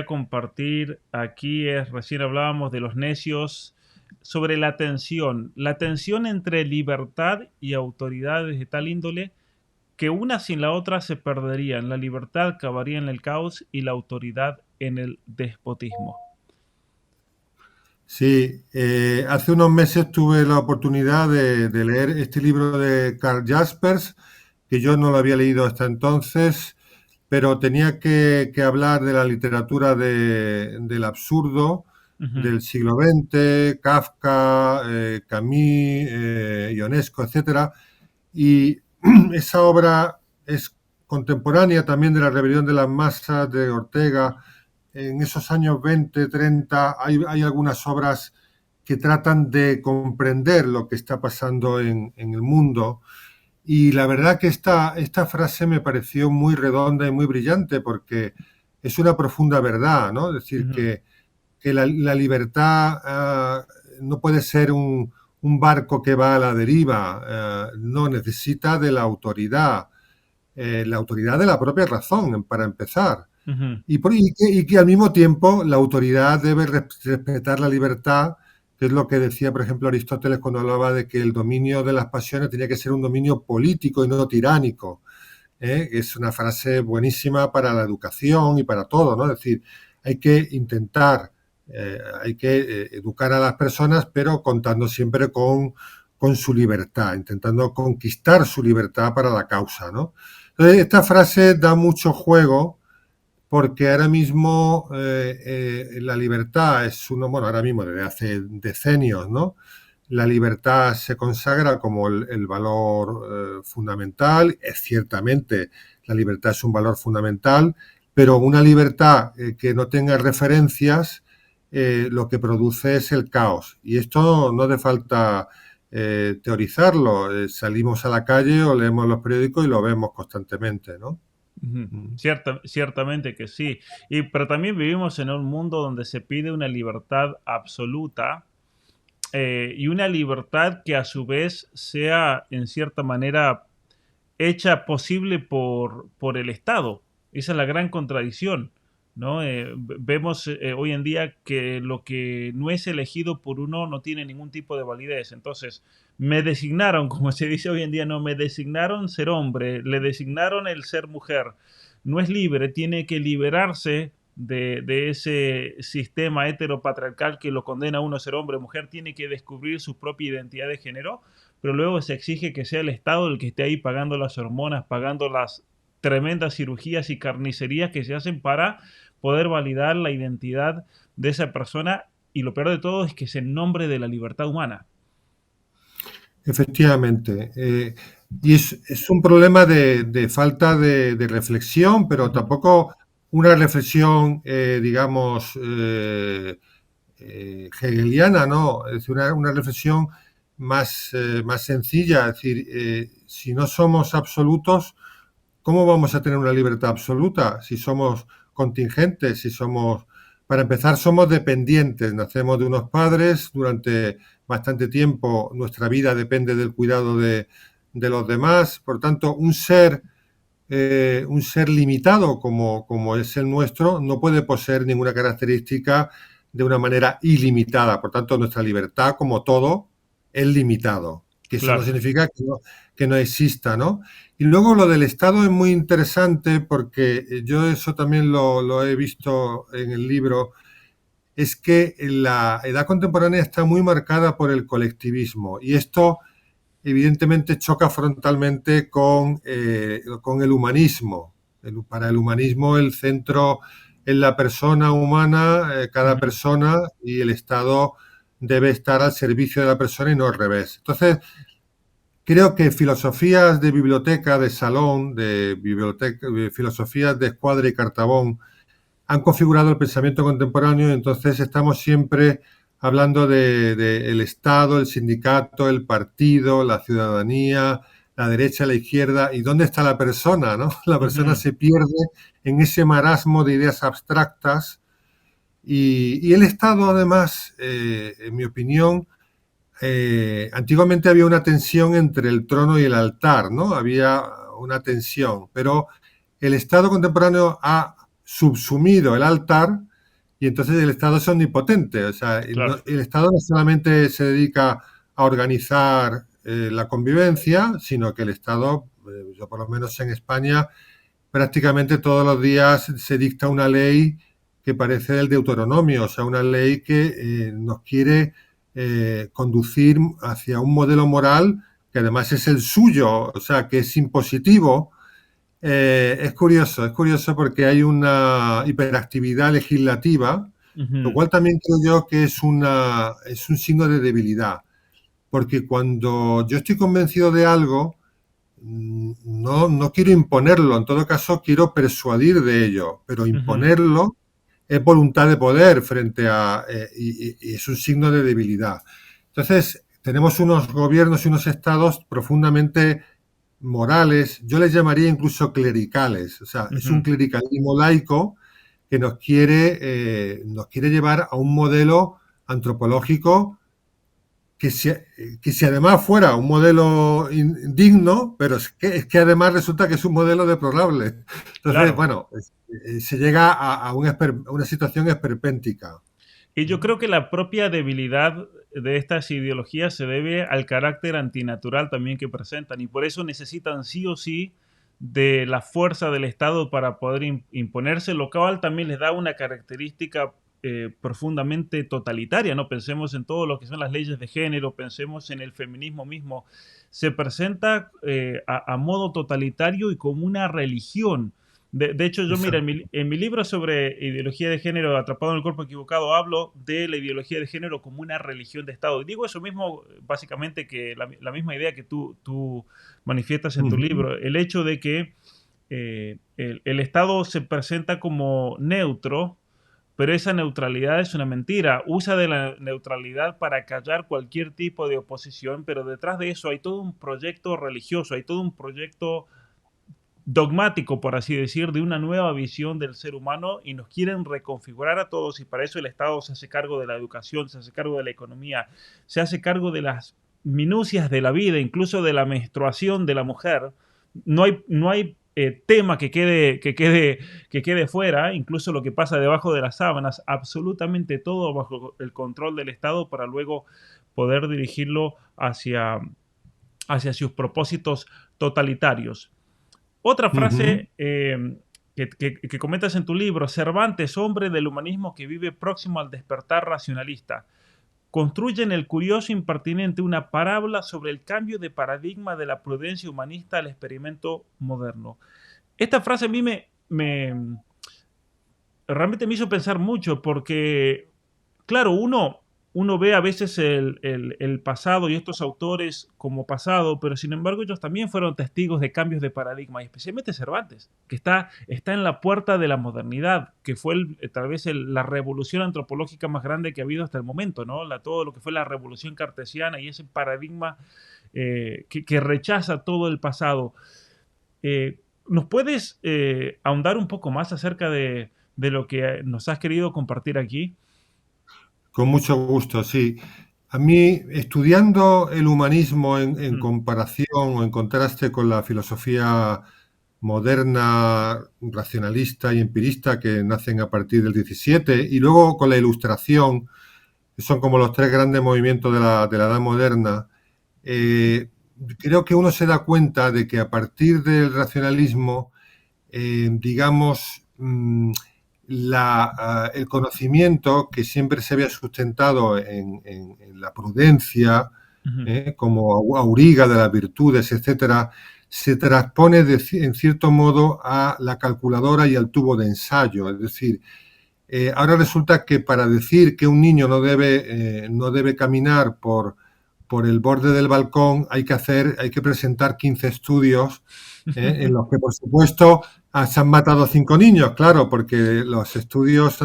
compartir aquí es, recién hablábamos de los necios, sobre la tensión entre libertad y autoridad es de tal índole que una sin la otra se perderían, la libertad acabaría en el caos y la autoridad en el despotismo. Sí, hace unos meses tuve la oportunidad de leer este libro de Karl Jaspers, que yo no lo había leído hasta entonces, pero tenía que hablar de la literatura del absurdo Ujú, del siglo XX, Kafka, Camus, Ionesco, etcétera. Y esa obra es contemporánea también de la rebelión de las masas de Ortega. En esos años 20, 30, hay algunas obras que tratan de comprender lo que está pasando en el mundo. Y la verdad que esta frase me pareció muy redonda y muy brillante porque es una profunda verdad, ¿no? Es decir, ujú, que la libertad no puede ser un barco que va a la deriva, no, necesita de la autoridad de la propia razón, para empezar. ujú. Y que al mismo tiempo la autoridad debe respetar la libertad, que es lo que decía, por ejemplo, Aristóteles cuando hablaba de que el dominio de las pasiones tenía que ser un dominio político y no tiránico. ¿Eh? Es una frase buenísima para la educación y para todo, ¿no? Es decir, hay que intentar, hay que educar a las personas, pero contando siempre con su libertad, intentando conquistar su libertad para la causa, ¿no? Entonces, esta frase da mucho juego porque ahora mismo la libertad es uno, bueno, ahora mismo desde hace decenios, ¿no? La libertad se consagra como el valor fundamental. Es ciertamente, la libertad es un valor fundamental, pero una libertad que no tenga referencias, lo que produce es el caos. Y esto no hace falta teorizarlo. Salimos a la calle o leemos los periódicos y lo vemos constantemente, ¿no? Ujú. Mm. Ciertamente que sí. Pero también vivimos en un mundo donde se pide una libertad absoluta, y una libertad que a su vez sea en cierta manera hecha posible por el Estado. Esa es la gran contradicción, ¿no? Vemos hoy en día que lo que no es elegido por uno no tiene ningún tipo de validez. Entonces, me designaron, como se dice hoy en día, no, me designaron ser hombre, le designaron el ser mujer. No es libre, tiene que liberarse de ese sistema heteropatriarcal que lo condena a uno a ser hombre o mujer, tiene que descubrir su propia identidad de género, pero luego se exige que sea el Estado el que esté ahí pagando las hormonas, pagando las tremendas cirugías y carnicerías que se hacen para poder validar la identidad de esa persona, y lo peor de todo es que es en nombre de la libertad humana. Efectivamente. Y es un problema de falta de reflexión, pero Ujú, tampoco una reflexión, digamos, hegeliana, ¿no? Es decir, una reflexión más sencilla. Es decir, si no somos absolutos, ¿cómo vamos a tener una libertad absoluta si somos contingentes, si somos, para empezar, somos dependientes, nacemos de unos padres, durante bastante tiempo nuestra vida depende del cuidado de los demás, por tanto, un ser limitado como es el nuestro no puede poseer ninguna característica de una manera ilimitada, por tanto, nuestra libertad, como todo, es limitado, que eso no claro. significa que no exista, ¿no? Y luego lo del Estado es muy interesante porque yo eso también lo he visto en el libro, es que la edad contemporánea está muy marcada por el colectivismo y esto evidentemente choca frontalmente con el humanismo. Para el humanismo el centro es la persona humana, cada Ujú, persona, y el Estado debe estar al servicio de la persona y no al revés. Entonces, creo que filosofías de biblioteca, de salón, filosofías de escuadra y cartabón han configurado el pensamiento contemporáneo y entonces estamos siempre hablando de el Estado, el sindicato, el partido, la ciudadanía, la derecha, la izquierda, y dónde está la persona, ¿no? La persona se pierde en ese marasmo de ideas abstractas y el Estado, además, en mi opinión, antiguamente había una tensión entre el trono y el altar, ¿no? Había una tensión, pero el Estado contemporáneo ha subsumido el altar y entonces el Estado es omnipotente. O sea, Claro. el Estado no solamente se dedica a organizar la convivencia, sino que el Estado, yo por lo menos en España, prácticamente todos los días se dicta una ley que parece el Deuteronomio, o sea, una ley que nos quiere conducir hacia un modelo moral que además es el suyo, o sea, que es impositivo. Es curioso porque hay una hiperactividad legislativa, lo Ujú, cual también creo yo que es un signo de debilidad, porque cuando yo estoy convencido de algo, no quiero imponerlo, en todo caso quiero persuadir de ello, pero ujú. imponerlo es voluntad de poder frente a, y es un signo de debilidad. Entonces, tenemos unos gobiernos y unos estados profundamente morales, yo les llamaría incluso clericales, o sea, es un Ujú. clericalismo laico que nos quiere llevar a un modelo antropológico que si además fuera un modelo digno, pero es que además resulta que es un modelo deplorable. Entonces, Claro. bueno, se llega a una situación esperpéntica. Y yo creo que la propia debilidad de estas ideologías se debe al carácter antinatural también que presentan y por eso necesitan sí o sí de la fuerza del Estado para poder imponerse, lo cual también les da una característica profundamente totalitaria, ¿no? Pensemos en todo lo que son las leyes de género, pensemos en el feminismo mismo, se presenta a modo totalitario y como una religión. De hecho, yo, mira, Exacto. en mi libro sobre ideología de género, Atrapado en el cuerpo equivocado, hablo de la ideología de género como una religión de Estado. Y digo eso mismo, básicamente, que la misma idea que tú manifiestas en tu Ujú. libro, el hecho de que el Estado se presenta como neutro, pero esa neutralidad es una mentira. Usa de la neutralidad para callar cualquier tipo de oposición, pero detrás de eso hay todo un proyecto religioso, hay todo un proyecto dogmático, por así decir, de una nueva visión del ser humano y nos quieren reconfigurar a todos y para eso el Estado se hace cargo de la educación, se hace cargo de la economía, se hace cargo de las minucias de la vida, incluso de la menstruación de la mujer. No hay tema que quede fuera, incluso lo que pasa debajo de las sábanas, absolutamente todo bajo el control del Estado para luego poder dirigirlo hacia sus propósitos totalitarios. Otra Ujú. frase que comentas en tu libro, Cervantes, hombre del humanismo que vive próximo al despertar racionalista, construye en el curioso impertinente una parábola sobre el cambio de paradigma de la prudencia humanista al experimento moderno. Esta frase a mí realmente me hizo pensar mucho porque, claro, uno ve a veces el pasado y estos autores como pasado, pero sin embargo ellos también fueron testigos de cambios de paradigma, y especialmente Cervantes, que está en la puerta de la modernidad, que fue tal vez la revolución antropológica más grande que ha habido hasta el momento, ¿no? Todo lo que fue la revolución cartesiana y ese paradigma que rechaza todo el pasado. ¿Nos puedes ahondar un poco más acerca de lo que nos has querido compartir aquí? Con mucho gusto, sí. A mí, estudiando el humanismo en Ujú, comparación o en contraste con la filosofía moderna, racionalista y empirista que nacen a partir del 17, y luego con la Ilustración, que son como los tres grandes movimientos de la Edad Moderna, eh, creo que uno se da cuenta de que a partir del racionalismo, digamos, el conocimiento que siempre se había sustentado en la prudencia, ujú. como auriga de las virtudes, etcétera, se transpone en cierto modo a la calculadora y al tubo de ensayo. Es decir, ahora resulta que para decir que un niño no debe caminar por el borde del balcón hay que presentar 15 estudios en los que, por supuesto, se han matado 5 niños, claro, porque los estudios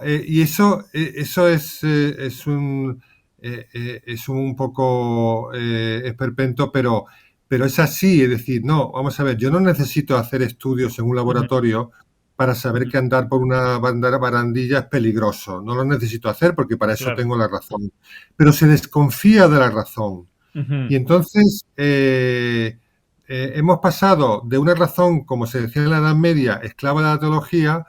y eso es un poco esperpento, pero pero es así, es decir, no, vamos a ver, yo no necesito hacer estudios en un Ujú, laboratorio para saber ujú, que andar por una barandilla es peligroso. No lo necesito hacer porque para eso claro. tengo la razón. Pero se desconfía de la razón. Ujú, Y entonces hemos pasado de una razón, como se decía en la Edad Media, esclava de la teología,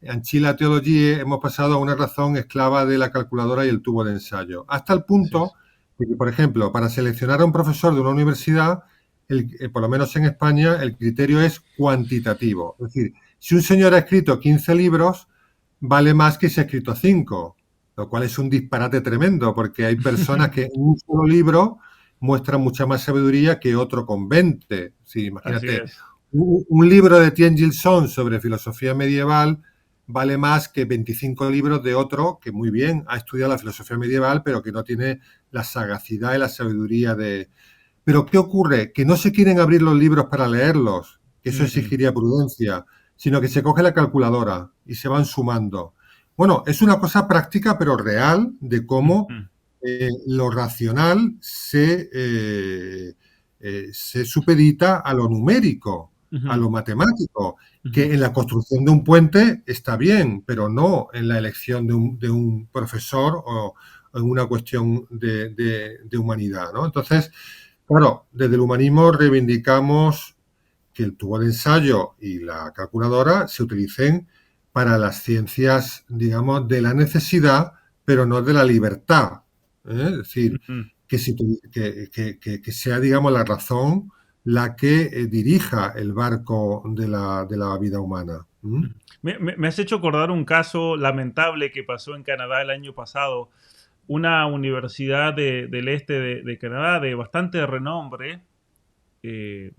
Anchila Teologie, hemos pasado a una razón esclava de la calculadora y el tubo de ensayo. Hasta el así punto es. de que, por ejemplo, para seleccionar a un profesor de una universidad, por lo menos en España, el criterio es cuantitativo. Es decir, si un señor ha escrito 15 libros, vale más que si ha escrito 5, lo cual es un disparate tremendo, porque hay personas que en un solo libro muestran mucha más sabiduría que otro con 20. Sí, Así imagínate, es. un libro de Tien Gilson sobre filosofía medieval vale más que 25 libros de otro que muy bien ha estudiado la filosofía medieval, pero que no tiene la sagacidad y la sabiduría de... Pero ¿qué ocurre? Que no se quieren abrir los libros para leerlos, que eso Ujú, exigiría prudencia, sino que se coge la calculadora y se van sumando. Bueno, es una cosa práctica pero real de cómo ujú, lo racional se supedita a lo numérico, a ujú, lo matemático, ujú, que en la construcción de un puente está bien, pero no en la elección de un profesor o en una cuestión de humanidad, ¿no? Entonces, claro, desde el humanismo reivindicamos que el tubo de ensayo y la calculadora se utilicen para las ciencias, digamos, de la necesidad, pero no de la libertad. Es decir, ujú. que sea, digamos, la razón la que dirija el barco de la vida humana. ¿Mm? Me has hecho acordar un caso lamentable que pasó en Canadá el año pasado. Una universidad del este de Canadá de bastante renombre eh,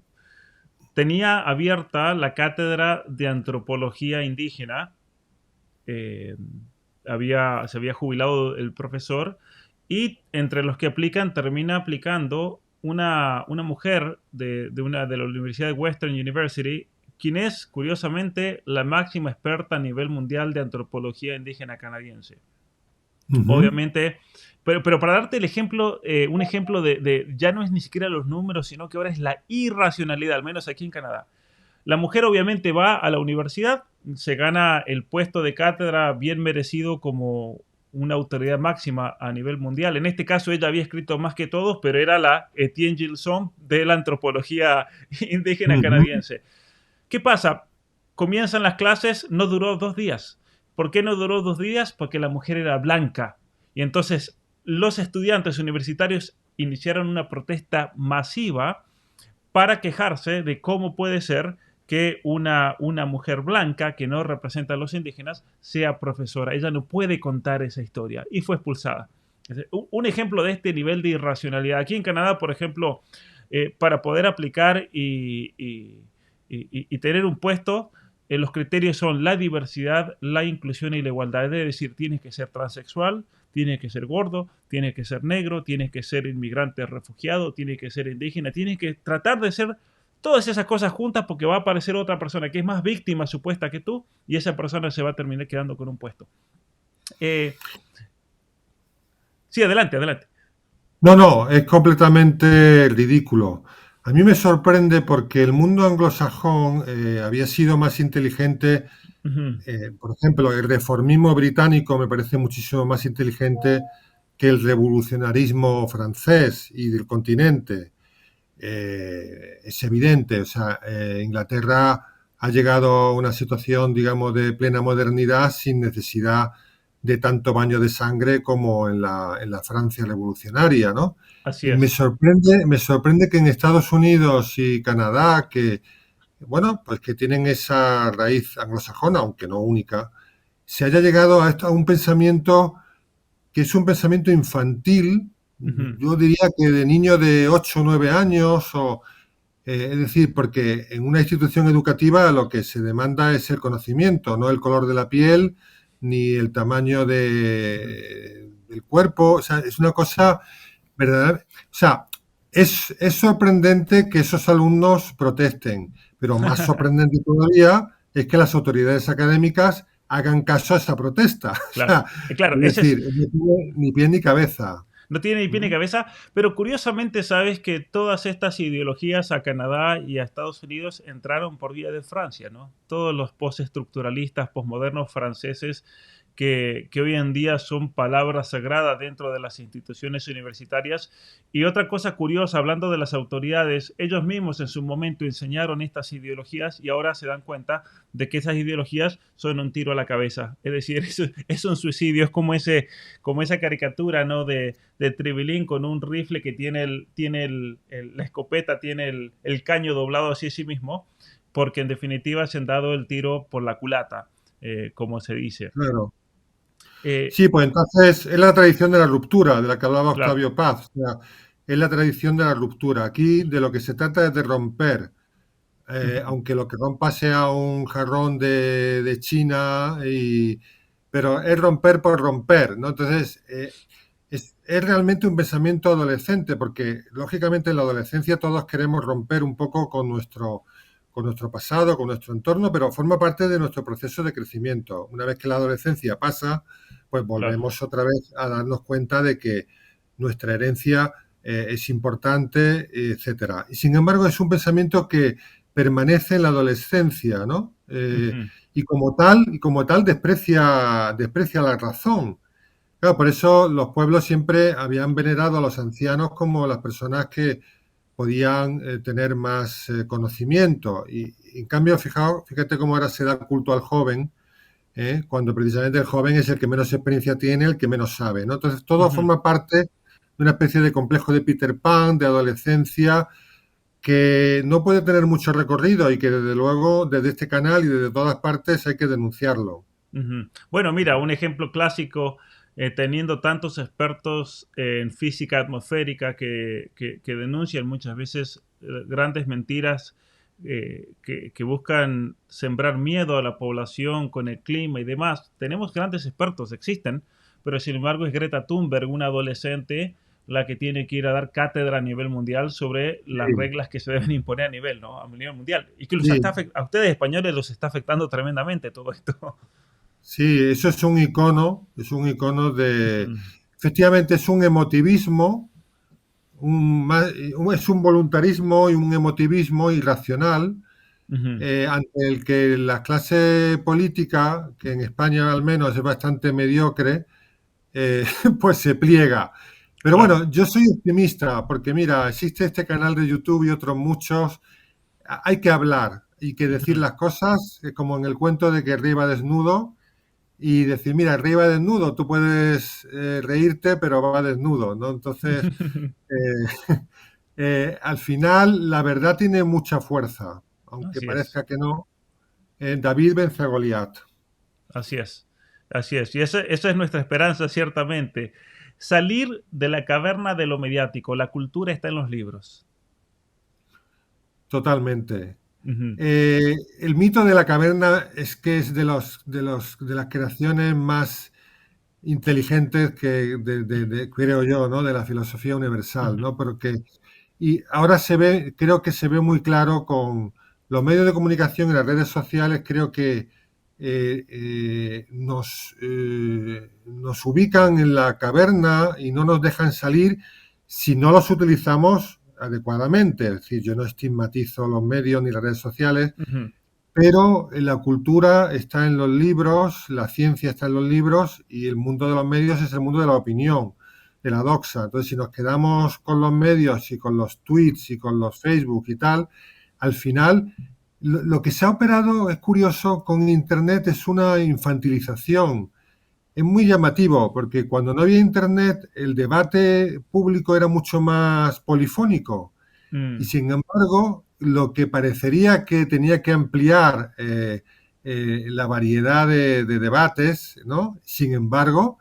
tenía abierta la cátedra de antropología indígena. eh, Se había jubilado el profesor y entre los que aplican termina aplicando una mujer de la Universidad de Western University, quien es curiosamente la máxima experta a nivel mundial de antropología indígena canadiense. Ujú, Obviamente, pero para darte el ejemplo, un ejemplo ya no es ni siquiera los números, sino que ahora es la irracionalidad, al menos aquí en Canadá. La mujer obviamente va a la universidad, se gana el puesto de cátedra bien merecido como una autoridad máxima a nivel mundial. En este caso ella había escrito más que todos, pero era la Etienne Gilson de la antropología indígena ujú, canadiense. ¿Qué pasa? Comienzan las clases, no duró 2 días. ¿Por qué no duró 2 días? Porque la mujer era blanca. Y entonces los estudiantes universitarios iniciaron una protesta masiva para quejarse de cómo puede ser que una mujer blanca que no representa a los indígenas sea profesora. Ella no puede contar esa historia y fue expulsada. Un ejemplo de este nivel de irracionalidad. Aquí en Canadá, por ejemplo, para poder aplicar y tener un puesto, los criterios son la diversidad, la inclusión y la igualdad. Es decir, tienes que ser transexual, tienes que ser gordo, tienes que ser negro, tienes que ser inmigrante refugiado, tienes que ser indígena, tienes que tratar de ser todas esas cosas juntas porque va a aparecer otra persona que es más víctima supuesta que tú y esa persona se va a terminar quedando con un puesto. Eh, sí, adelante, adelante. No, no, es completamente ridículo. A mí me sorprende porque el mundo anglosajón había sido más inteligente. Ujú, Por ejemplo, el reformismo británico me parece muchísimo más inteligente que el revolucionarismo francés y del continente. Es evidente, o sea, Inglaterra ha llegado a una situación, digamos, de plena modernidad sin necesidad de tanto baño de sangre como en la Francia revolucionaria, ¿no? así es. Me sorprende que en Estados Unidos y Canadá, que, bueno, pues que tienen esa raíz anglosajona, aunque no única, se haya llegado a un pensamiento que es un pensamiento infantil, Ujú, yo diría que de niño de 8 o 9 años, es decir, porque en una institución educativa lo que se demanda es el conocimiento, no el color de la piel ni el tamaño ujú. del cuerpo. O sea, es una cosa verdadera. O sea, es sorprendente que esos alumnos protesten, pero más sorprendente todavía es que las autoridades académicas hagan caso a esa protesta. O Claro, sea, claro, es ese es, decir, no tiene ni pie ni cabeza. No tiene ni pie ni Ujú. cabeza, pero curiosamente sabes que todas estas ideologías a Canadá y a Estados Unidos entraron por vía de Francia, ¿no? Todos los postestructuralistas, posmodernos franceses que hoy en día son palabras sagradas dentro de las instituciones universitarias. Y otra cosa curiosa, hablando de las autoridades, ellos mismos en su momento enseñaron estas ideologías y ahora se dan cuenta de que esas ideologías son un tiro a la cabeza. Es decir, es un suicidio, es como esa caricatura, ¿no? De Tribilín con un rifle que la escopeta, tiene el caño doblado hacia sí mismo, porque en definitiva se han dado el tiro por la culata, como se dice. Claro. Eh, Sí, pues entonces es la tradición de la ruptura, de la que hablaba claro. Octavio Paz. O sea, es la tradición de la ruptura. Aquí de lo que se trata es de romper, Ujú, aunque lo que rompa sea un jarrón de China, pero es romper por romper, ¿no? Entonces, es realmente un pensamiento adolescente, porque lógicamente en la adolescencia todos queremos romper un poco con nuestro pasado, con nuestro entorno, pero forma parte de nuestro proceso de crecimiento. Una vez que la adolescencia pasa, pues claro. volvemos otra vez a darnos cuenta de que nuestra herencia es importante, etcétera. Y sin embargo, es un pensamiento que permanece en la adolescencia, ¿no? Ujú, Y como tal desprecia la razón. Claro, por eso los pueblos siempre habían venerado a los ancianos como las personas que podían tener más conocimiento. Y en cambio, fíjate cómo ahora se da culto al joven, cuando precisamente el joven es el que menos experiencia tiene, el que menos sabe, ¿no? Entonces, todo ujú. forma parte de una especie de complejo de Peter Pan, de adolescencia, que no puede tener mucho recorrido y que desde luego desde este canal y desde todas partes hay que denunciarlo. Ujú. Bueno, mira, un ejemplo clásico, teniendo tantos expertos en física atmosférica que denuncian muchas veces grandes mentiras que buscan sembrar miedo a la población con el clima y demás. Tenemos grandes expertos, existen, pero sin embargo es Greta Thunberg, una adolescente, la que tiene que ir a dar cátedra a nivel mundial sobre las Sí, reglas que se deben imponer a nivel, ¿no? A nivel mundial. Y que sí, a ustedes españoles los está afectando tremendamente todo esto. sí, eso es un icono de, Ujú, efectivamente es un emotivismo, es un voluntarismo y un emotivismo irracional ujú. ante el que la clase política, que en España al menos es bastante mediocre, eh, pues se pliega. Pero Claro. bueno, yo soy optimista porque mira, existe este canal de YouTube y otros muchos. Hay que hablar y que decir Ujú. las cosas como en el cuento de que arriba desnudo y decir, mira, arriba desnudo, tú puedes reírte, pero va desnudo, ¿no? Entonces, al final la verdad tiene mucha fuerza, aunque Así es, parezca que no. David vence a Goliat. así es, así es. Y esa es nuestra esperanza, ciertamente. Salir de la caverna de lo mediático. La cultura está en los libros. Totalmente. Ujú, El mito de la caverna es que es de las creaciones más inteligentes creo yo, ¿no? De la filosofía universal, ujú, ¿no? Y ahora creo que se ve muy claro con los medios de comunicación y las redes sociales, creo que nos ubican en la caverna y no nos dejan salir si no los utilizamos adecuadamente. Es decir, yo no estigmatizo los medios ni las redes sociales, ujú, pero la cultura está en los libros, la ciencia está en los libros y el mundo de los medios es el mundo de la opinión, de la doxa. Entonces, si nos quedamos con los medios y con los tweets y con los Facebook y tal, al final lo que se ha operado es curioso con Internet, es una infantilización. Es muy llamativo porque cuando no había Internet el debate público era mucho más polifónico y mm, sin embargo, lo que parecería que tenía que ampliar la variedad de debates, ¿no? Sin embargo,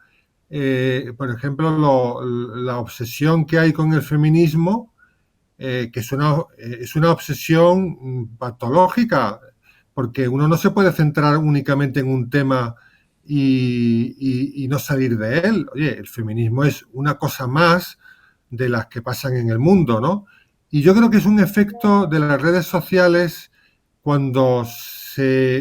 por ejemplo, la obsesión que hay con el feminismo, que es una obsesión patológica, porque uno no se puede centrar únicamente en un tema y no salir de él. Oye, el feminismo es una cosa más de las que pasan en el mundo, ¿no? Y yo creo que es un efecto de las redes sociales cuando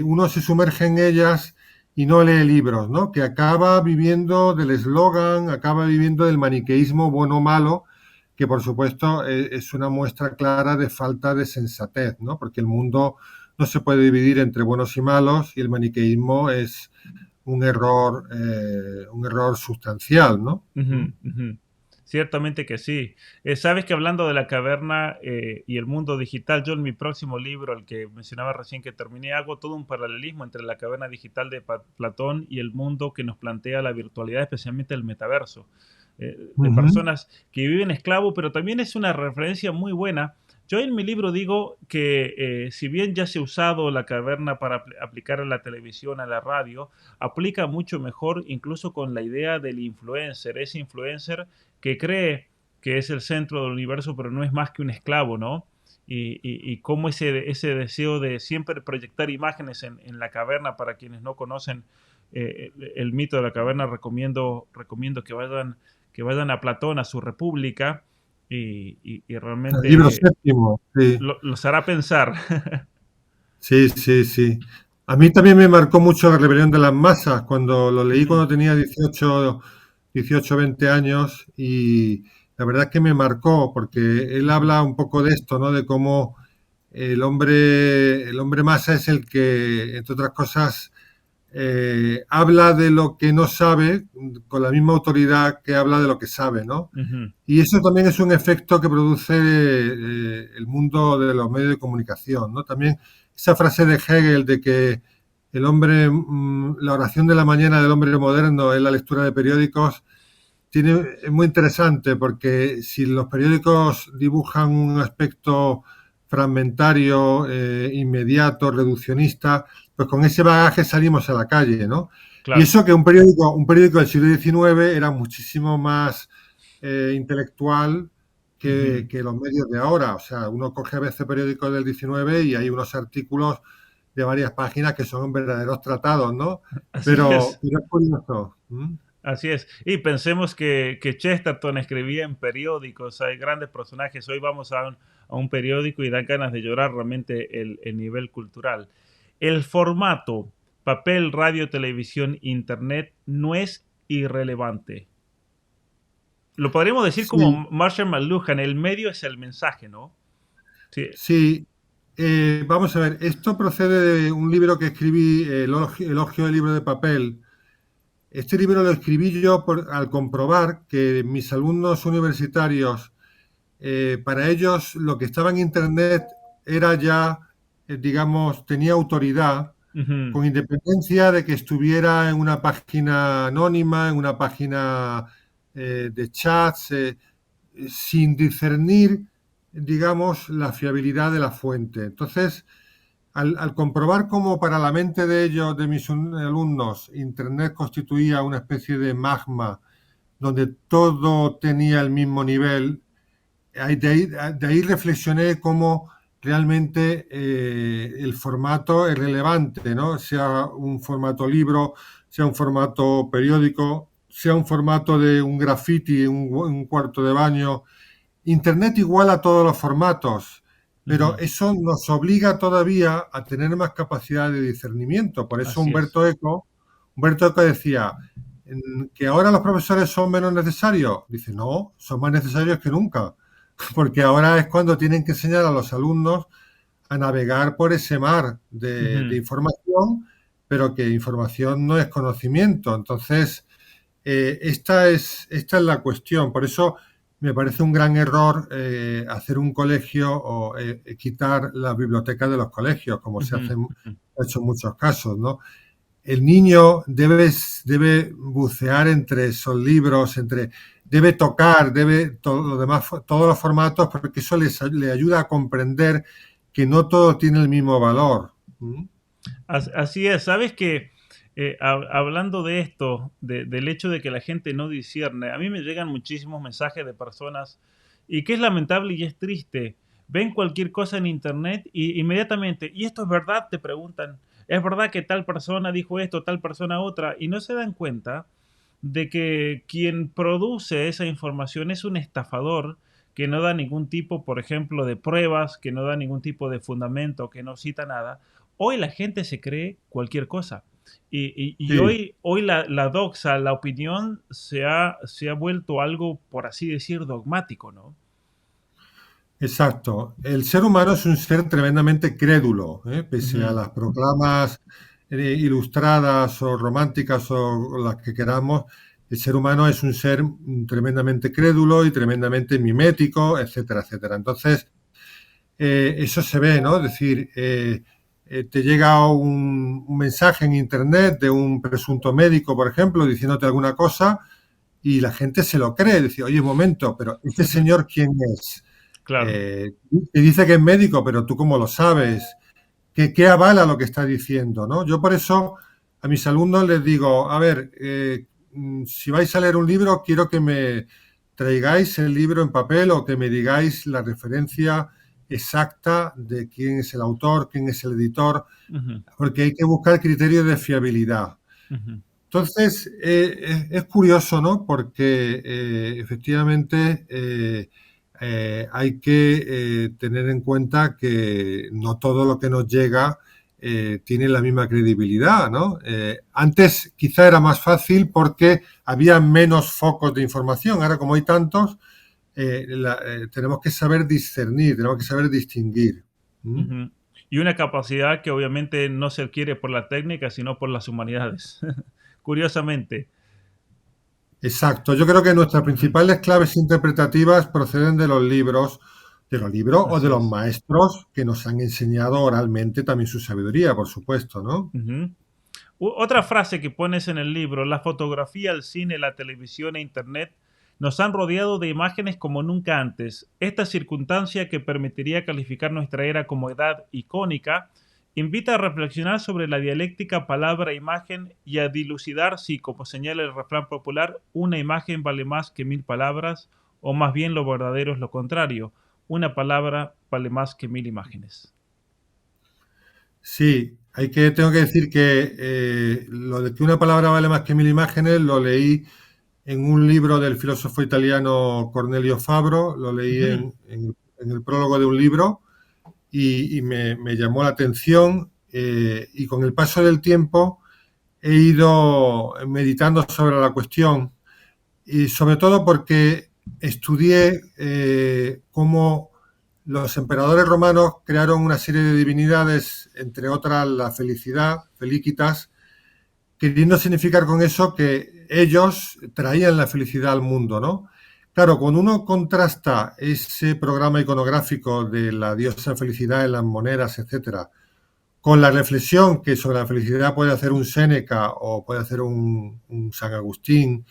uno se sumerge en ellas y no lee libros, ¿no? Que acaba viviendo del eslogan, acaba viviendo del maniqueísmo bueno o malo, que por supuesto es una muestra clara de falta de sensatez, ¿no? Porque el mundo no se puede dividir entre buenos y malos y el maniqueísmo es un error sustancial, ¿no? ¿Mm? Ujú, ujú. Ciertamente que sí. Sabes que hablando de la caverna y el mundo digital, yo en mi próximo libro, el que mencionaba recién que terminé, hago todo un paralelismo entre la caverna digital de Platón y el mundo que nos plantea la virtualidad, especialmente el metaverso. De Ujú. personas que viven esclavo, pero también es una referencia muy buena. Yo en mi libro digo que si bien ya se ha usado la caverna para aplicar a la televisión, a la radio, aplica mucho mejor incluso con la idea del influencer, ese influencer que cree que es el centro del universo, pero no es más que un esclavo, ¿no? Y cómo ese deseo de siempre proyectar imágenes en la caverna, para quienes no conocen el mito de la caverna, recomiendo que vayan a Platón, a su República, y El libro realmente séptimo, sí. los hará pensar. Sí, sí, sí. A mí también me marcó mucho la rebelión de las masas cuando lo leí Ujú, cuando tenía 20 años y la verdad es que me marcó porque él ujú, habla un poco de esto, ¿no? De cómo el hombre masa es el que, entre otras cosas, habla de lo que no sabe con la misma autoridad que habla de lo que sabe, ¿no? ujú, Y eso también es un efecto que produce el mundo de los medios de comunicación, ¿no? También esa frase de Hegel de que el hombre, la oración de la mañana del hombre moderno es la lectura de periódicos, es muy interesante porque si los periódicos dibujan un aspecto fragmentario, inmediato, reduccionista, pues con ese bagaje salimos a la calle, ¿no? Y claro. eso que un periódico del siglo XIX era muchísimo más intelectual Ujú. que los medios de ahora. O sea, uno coge a veces periódicos del XIX y hay unos artículos de varias páginas que son verdaderos tratados, ¿no? Así es. Pero es curioso. ¿Mm? Así es. Y pensemos que Chesterton escribía en periódicos, hay grandes personajes. Hoy vamos a un periódico y dan ganas de llorar realmente el nivel cultural. El formato, papel, radio, televisión, internet, no es irrelevante. Lo podríamos decir como Sí, Marshall McLuhan, el medio es el mensaje, ¿no? Sí. sí. Vamos a ver, esto procede de un libro que escribí, Elogio del libro de papel. Este libro lo escribí yo al comprobar que mis alumnos universitarios, para ellos lo que estaba en Internet era ya, digamos, tenía autoridad, Ujú, con independencia de que estuviera en una página anónima, en una página de chats, sin discernir, digamos, la fiabilidad de la fuente. Entonces, al comprobar cómo para la mente de ellos, de mis alumnos, Internet constituía una especie de magma donde todo tenía el mismo nivel, de ahí reflexioné cómo realmente el formato es relevante, ¿no? Sea un formato libro, sea un formato periódico, sea un formato de un graffiti, un cuarto de baño. Internet iguala todos los formatos, pero ujú. eso nos obliga todavía a tener más capacidad de discernimiento. Por eso Así es. Humberto Eco decía que ahora los profesores son menos necesarios. Dice, no, son más necesarios que nunca, porque ahora es cuando tienen que enseñar a los alumnos a navegar por ese mar de Ujú, información, pero que información no es conocimiento. Entonces, esta es la cuestión. Por eso me parece un gran error hacer un colegio o quitar las bibliotecas de los colegios, como se ujú, ujú. ha hecho en muchos casos, ¿no? El niño debe bucear entre esos libros, debe tocar, todo lo demás, todos los formatos, porque eso le ayuda a comprender que no todo tiene el mismo valor. ¿Mm? Así es, sabes que hablando de esto, del hecho de que la gente no discierne, a mí me llegan muchísimos mensajes de personas y que es lamentable y es triste. Ven cualquier cosa en internet y inmediatamente, ¿y esto es verdad? Te preguntan, ¿es verdad que tal persona dijo esto, tal persona otra? Y no se dan cuenta de que quien produce esa información es un estafador que no da ningún tipo, por ejemplo, de pruebas, que no da ningún tipo de fundamento, que no cita nada. Hoy la gente se cree cualquier cosa. Y Sí, hoy la doxa, la opinión, se ha vuelto algo, por así decir, dogmático, ¿no? exacto. El ser humano es un ser tremendamente crédulo, ¿eh? Pese a Ujú, las proclamas ilustradas o románticas o las que queramos. El ser humano es un ser tremendamente crédulo y tremendamente mimético, etcétera, etcétera. Entonces, eso se ve, ¿no? Es decir, te llega un mensaje en Internet de un presunto médico, por ejemplo, diciéndote alguna cosa y la gente se lo cree. Dice, oye, un momento, pero ¿este señor quién es? claro. Te dice que es médico, pero tú cómo lo sabes. ¿Qué avala lo que está diciendo? ¿No? Yo por eso a mis alumnos les digo, a ver, si vais a leer un libro, quiero que me traigáis el libro en papel o que me digáis la referencia exacta de quién es el autor, quién es el editor, Ujú, porque hay que buscar criterios de fiabilidad. ujú, Entonces, es curioso, ¿no? Porque efectivamente hay que tener en cuenta que no todo lo que nos llega tiene la misma credibilidad, ¿no? Antes quizá era más fácil porque había menos focos de información. Ahora, como hay tantos, tenemos que saber discernir, tenemos que saber distinguir. ¿Mm? ujú. Y una capacidad que obviamente no se adquiere por la técnica, sino por las humanidades. Curiosamente. Exacto. Yo creo que nuestras Ujú, principales claves interpretativas proceden de los libros o de así los es. maestros que nos han enseñado oralmente también su sabiduría, por supuesto, ¿no? Ujú. Otra frase que pones en el libro: la fotografía, el cine, la televisión e Internet nos han rodeado de imágenes como nunca antes. Esta circunstancia, que permitiría calificar nuestra era como edad icónica, invita a reflexionar sobre la dialéctica palabra-imagen y a dilucidar si, como señala el refrán popular, una imagen vale más que 1000 palabras, o más bien lo verdadero es lo contrario: una palabra vale más que 1000 imágenes. Sí, tengo que decir que lo de que una palabra vale más que mil imágenes lo leí en un libro del filósofo italiano Cornelio Fabro, lo leí Ujú, en el prólogo de un libro y me llamó la atención y con el paso del tiempo he ido meditando sobre la cuestión y sobre todo porque estudié cómo los emperadores romanos crearon una serie de divinidades, entre otras la felicidad, Felicitas, queriendo significar con eso que ellos traían la felicidad al mundo, ¿no? Claro, cuando uno contrasta ese programa iconográfico de la diosa felicidad en las monedas, etcétera, con la reflexión que sobre la felicidad puede hacer un Séneca o puede hacer un San Agustín,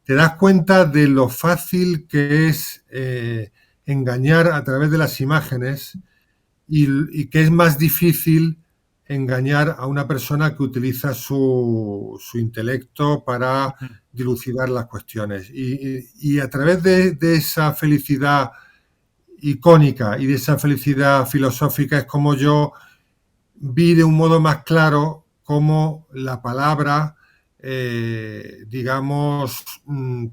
te das cuenta de lo fácil que es engañar a través de las imágenes y que es más difícil engañar a una persona que utiliza su intelecto para ujú, dilucidar las cuestiones. Y a través de esa felicidad icónica y de esa felicidad filosófica es como yo vi de un modo más claro cómo la palabra, digamos,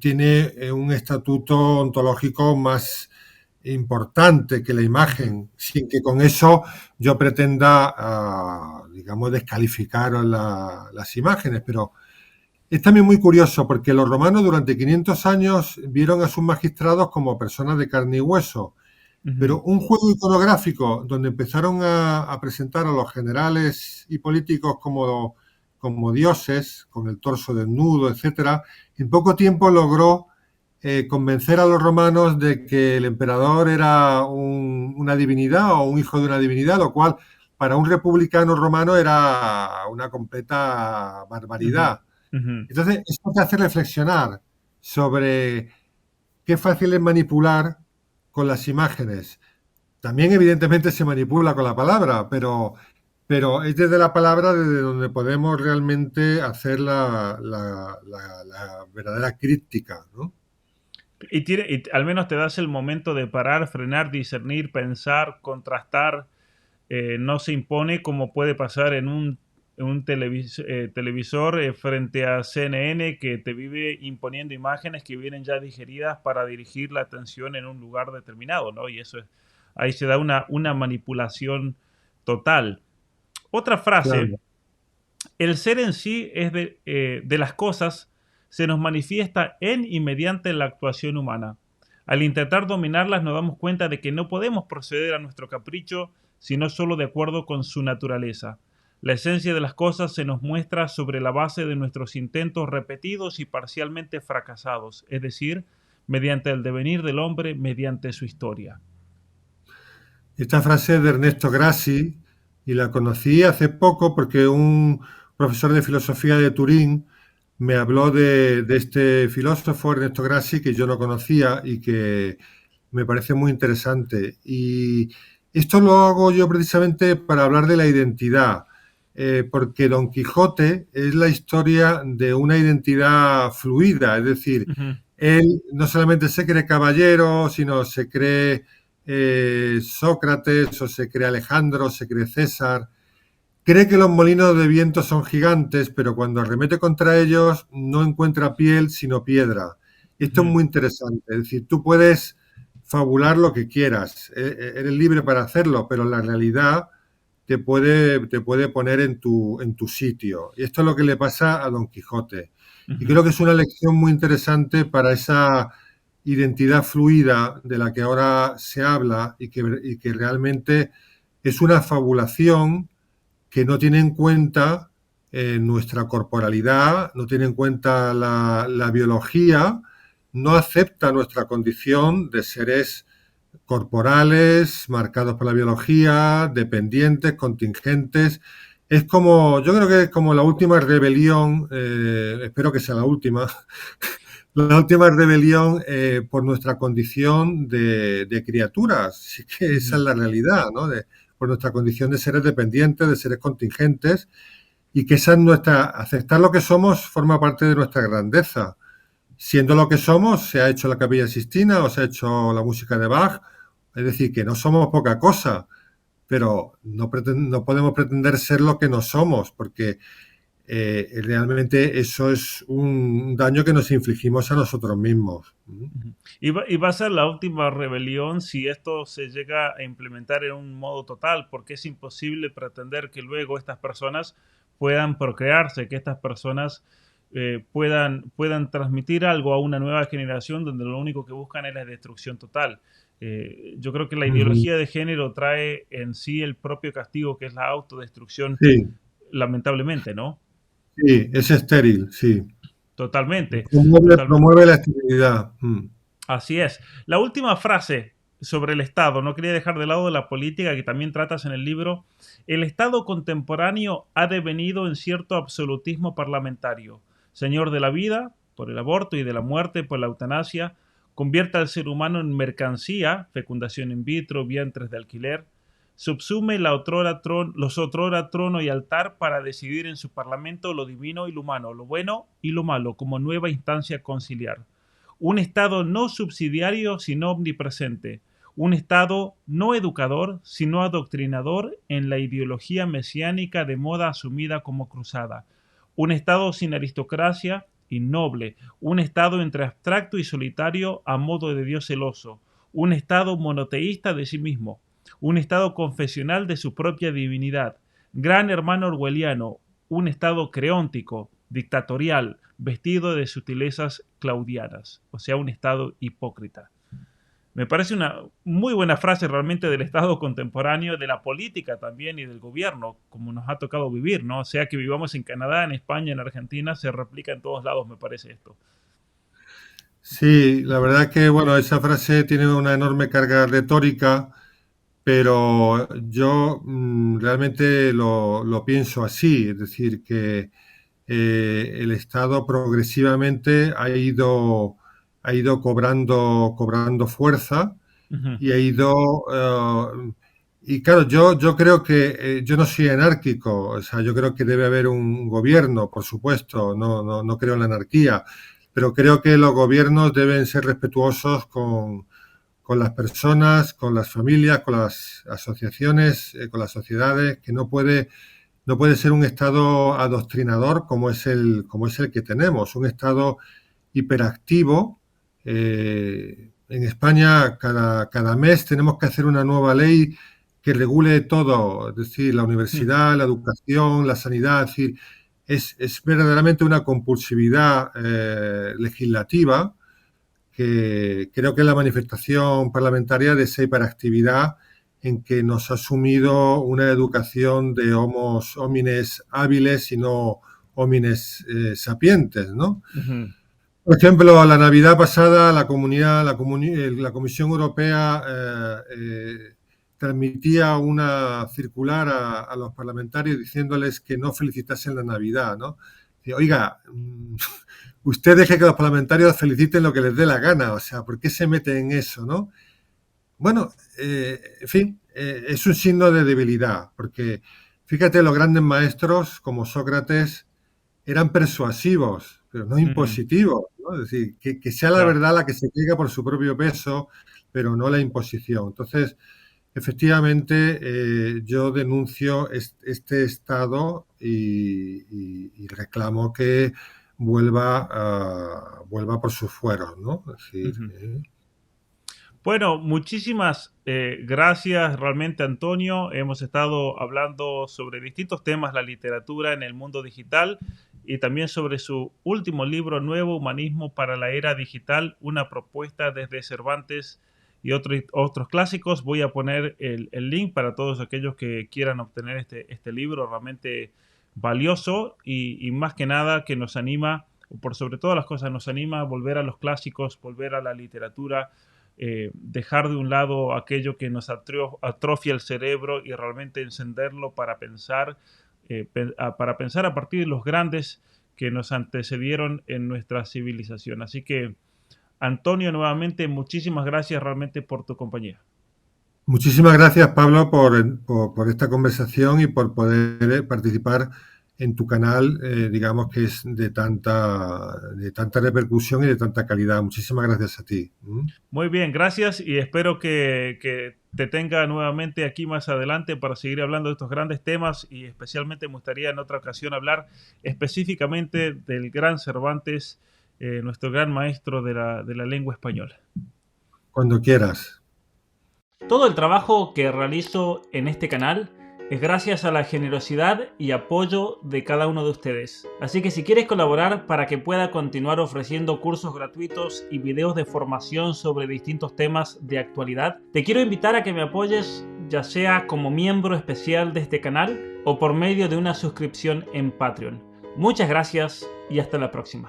tiene un estatuto ontológico más importante que la ujú. imagen, sin que con eso yo pretenda, digamos, descalificar las imágenes. Pero es también muy curioso porque los romanos durante 500 años vieron a sus magistrados como personas de carne y hueso, Ujú, pero un juego iconográfico donde empezaron a presentar a los generales y políticos como dioses, con el torso desnudo, etcétera, en poco tiempo logró convencer a los romanos de que el emperador era una divinidad o un hijo de una divinidad, lo cual para un republicano romano era una completa ujú, barbaridad. ujú. Entonces, esto te hace reflexionar sobre qué fácil es manipular con las imágenes. También, evidentemente, se manipula con la palabra, pero es desde la palabra desde donde podemos realmente hacer la verdadera crítica, ¿no? Y al menos te das el momento de parar, frenar, discernir, pensar, contrastar. No se impone como puede pasar en un televisor frente a CNN, que te vive imponiendo imágenes que vienen ya digeridas para dirigir la atención en un lugar determinado, ¿no? Y eso es, ahí se da una manipulación total. Otra frase Claro. El ser en sí es de las cosas, se nos manifiesta en y mediante la actuación humana. Al intentar dominarlas nos damos cuenta de que no podemos proceder a nuestro capricho, sino solo de acuerdo con su naturaleza. La esencia de las cosas se nos muestra sobre la base de nuestros intentos repetidos y parcialmente fracasados, es decir, mediante el devenir del hombre, mediante su historia. Esta frase es de Ernesto Grassi y la conocí hace poco porque un profesor de filosofía de Turín me habló de este filósofo, Ernesto Grassi, que yo no conocía y que me parece muy interesante. Y esto lo hago yo precisamente para hablar de la identidad, porque Don Quijote es la historia de una identidad fluida, es decir, Ujú, él no solamente se cree caballero, sino se cree Sócrates, o se cree Alejandro, se cree César. Cree que los molinos de viento son gigantes, pero cuando arremete contra ellos no encuentra piel, sino piedra. Esto es ujú, muy interesante. Es decir, tú puedes fabular lo que quieras, eres libre para hacerlo, pero la realidad te puede poner en tu sitio. Y esto es lo que le pasa a Don Quijote. Y ujú. creo que es una lección muy interesante para esa identidad fluida de la que ahora se habla y que realmente es una fabulación que no tiene en cuenta nuestra corporalidad, no tiene en cuenta la biología, no acepta nuestra condición de seres corporales, marcados por la biología, dependientes, contingentes. Es como, yo creo que es como la última rebelión, espero que sea la última, la última rebelión por nuestra condición de criaturas. Sí que esa es Ujú, la realidad, ¿no? Por nuestra condición de seres dependientes, de seres contingentes, y que esa es nuestra, aceptar lo que somos forma parte de nuestra grandeza. Siendo lo que somos, se ha hecho la Capilla Sistina o se ha hecho la música de Bach, es decir, que no somos poca cosa, pero no podemos pretender ser lo que no somos, porque realmente eso es un daño que nos infligimos a nosotros mismos. ujú. Y va a ser la última rebelión si esto se llega a implementar en un modo total, porque es imposible pretender que luego estas personas puedan procrearse, que estas personas puedan transmitir algo a una nueva generación donde lo único que buscan es la destrucción total. Yo creo que la Ujú. ideología de género trae en sí el propio castigo, que es la autodestrucción, Sí, lamentablemente, ¿no? sí, es estéril, sí. Totalmente, totalmente. Promueve la esterilidad. Mm. Así es. La última frase sobre el Estado, no quería dejar de lado la política que también tratas en el libro. El Estado contemporáneo ha devenido en cierto absolutismo parlamentario, señor de la vida por el aborto y de la muerte por la eutanasia, convierte al ser humano en mercancía, fecundación in vitro, vientres de alquiler, subsume los otrora trono y altar para decidir en su parlamento lo divino y lo humano, lo bueno y lo malo, como nueva instancia conciliar. Un Estado no subsidiario, sino omnipresente. Un Estado no educador, sino adoctrinador en la ideología mesiánica de moda asumida como cruzada. Un Estado sin aristocracia, innoble. Un Estado entre abstracto y solitario a modo de Dios celoso. Un Estado monoteísta de sí mismo. Un Estado confesional de su propia divinidad. Gran hermano orwelliano. Un Estado creóntico, dictatorial, vestido de sutilezas claudianas, o sea, un Estado hipócrita. Me parece una muy buena frase realmente del Estado contemporáneo, de la política también y del gobierno, como nos ha tocado vivir, ¿no? O sea, que vivamos en Canadá, en España, en Argentina, se replica en todos lados, me parece esto. Sí, la verdad es que, bueno, esa frase tiene una enorme carga retórica, pero yo realmente lo pienso así, es decir, que el Estado progresivamente ha ido cobrando fuerza Uh -huh, y ha ido... y claro, yo creo que yo no soy anárquico, o sea, yo creo que debe haber un gobierno, por supuesto, no creo en la anarquía, pero creo que los gobiernos deben ser respetuosos con las personas, con las familias, con las asociaciones, con las sociedades, que no puede ser un Estado adoctrinador como es el que tenemos, un Estado hiperactivo. En España cada mes tenemos que hacer una nueva ley que regule todo, es decir, la universidad, la educación, la sanidad, es decir, es verdaderamente una compulsividad legislativa que creo que es la manifestación parlamentaria de esa hiperactividad en que nos ha asumido una educación de homos homines hábiles y no homines sapientes, ¿no? Ujú. Por ejemplo, la Navidad pasada la Comisión Europea transmitía una circular a los parlamentarios diciéndoles que no felicitasen la Navidad, ¿no? Y, oiga, usted deje que los parlamentarios feliciten lo que les dé la gana, o sea, ¿por qué se mete en eso, no? Bueno, en fin, es un signo de debilidad, porque fíjate, los grandes maestros como Sócrates eran persuasivos, pero no Ujú. impositivos, ¿no? Es decir, que sea la Claro. verdad la que se diga por su propio peso, pero no la imposición. Entonces, efectivamente, yo denuncio este estado y reclamo que vuelva por sus fueros, ¿no? Es decir, Ujú. Bueno, muchísimas gracias realmente, Antonio. Hemos estado hablando sobre distintos temas, la literatura en el mundo digital y también sobre su último libro, Nuevo Humanismo para la Era Digital, una propuesta desde Cervantes y otros clásicos. Voy a poner el link para todos aquellos que quieran obtener este libro realmente valioso y más que nada que nos anima, por sobre todas las cosas, nos anima a volver a los clásicos, volver a la literatura, dejar de un lado aquello que nos atrofia el cerebro y realmente encenderlo para pensar a partir de los grandes que nos antecedieron en nuestra civilización. Así que, Antonio, nuevamente, muchísimas gracias realmente por tu compañía. muchísimas gracias, Pablo, por esta conversación y por poder participar en tu canal, digamos que es de tanta repercusión y de tanta calidad. Muchísimas gracias a ti. ¿Mm? Muy bien, gracias y espero que te tenga nuevamente aquí más adelante para seguir hablando de estos grandes temas y especialmente me gustaría en otra ocasión hablar específicamente del gran Cervantes, nuestro gran maestro de la lengua española. Cuando quieras. Todo el trabajo que realizo en este canal es gracias a la generosidad y apoyo de cada uno de ustedes. Así que si quieres colaborar para que pueda continuar ofreciendo cursos gratuitos y videos de formación sobre distintos temas de actualidad, te quiero invitar a que me apoyes ya sea como miembro especial de este canal o por medio de una suscripción en Patreon. Muchas gracias y hasta la próxima.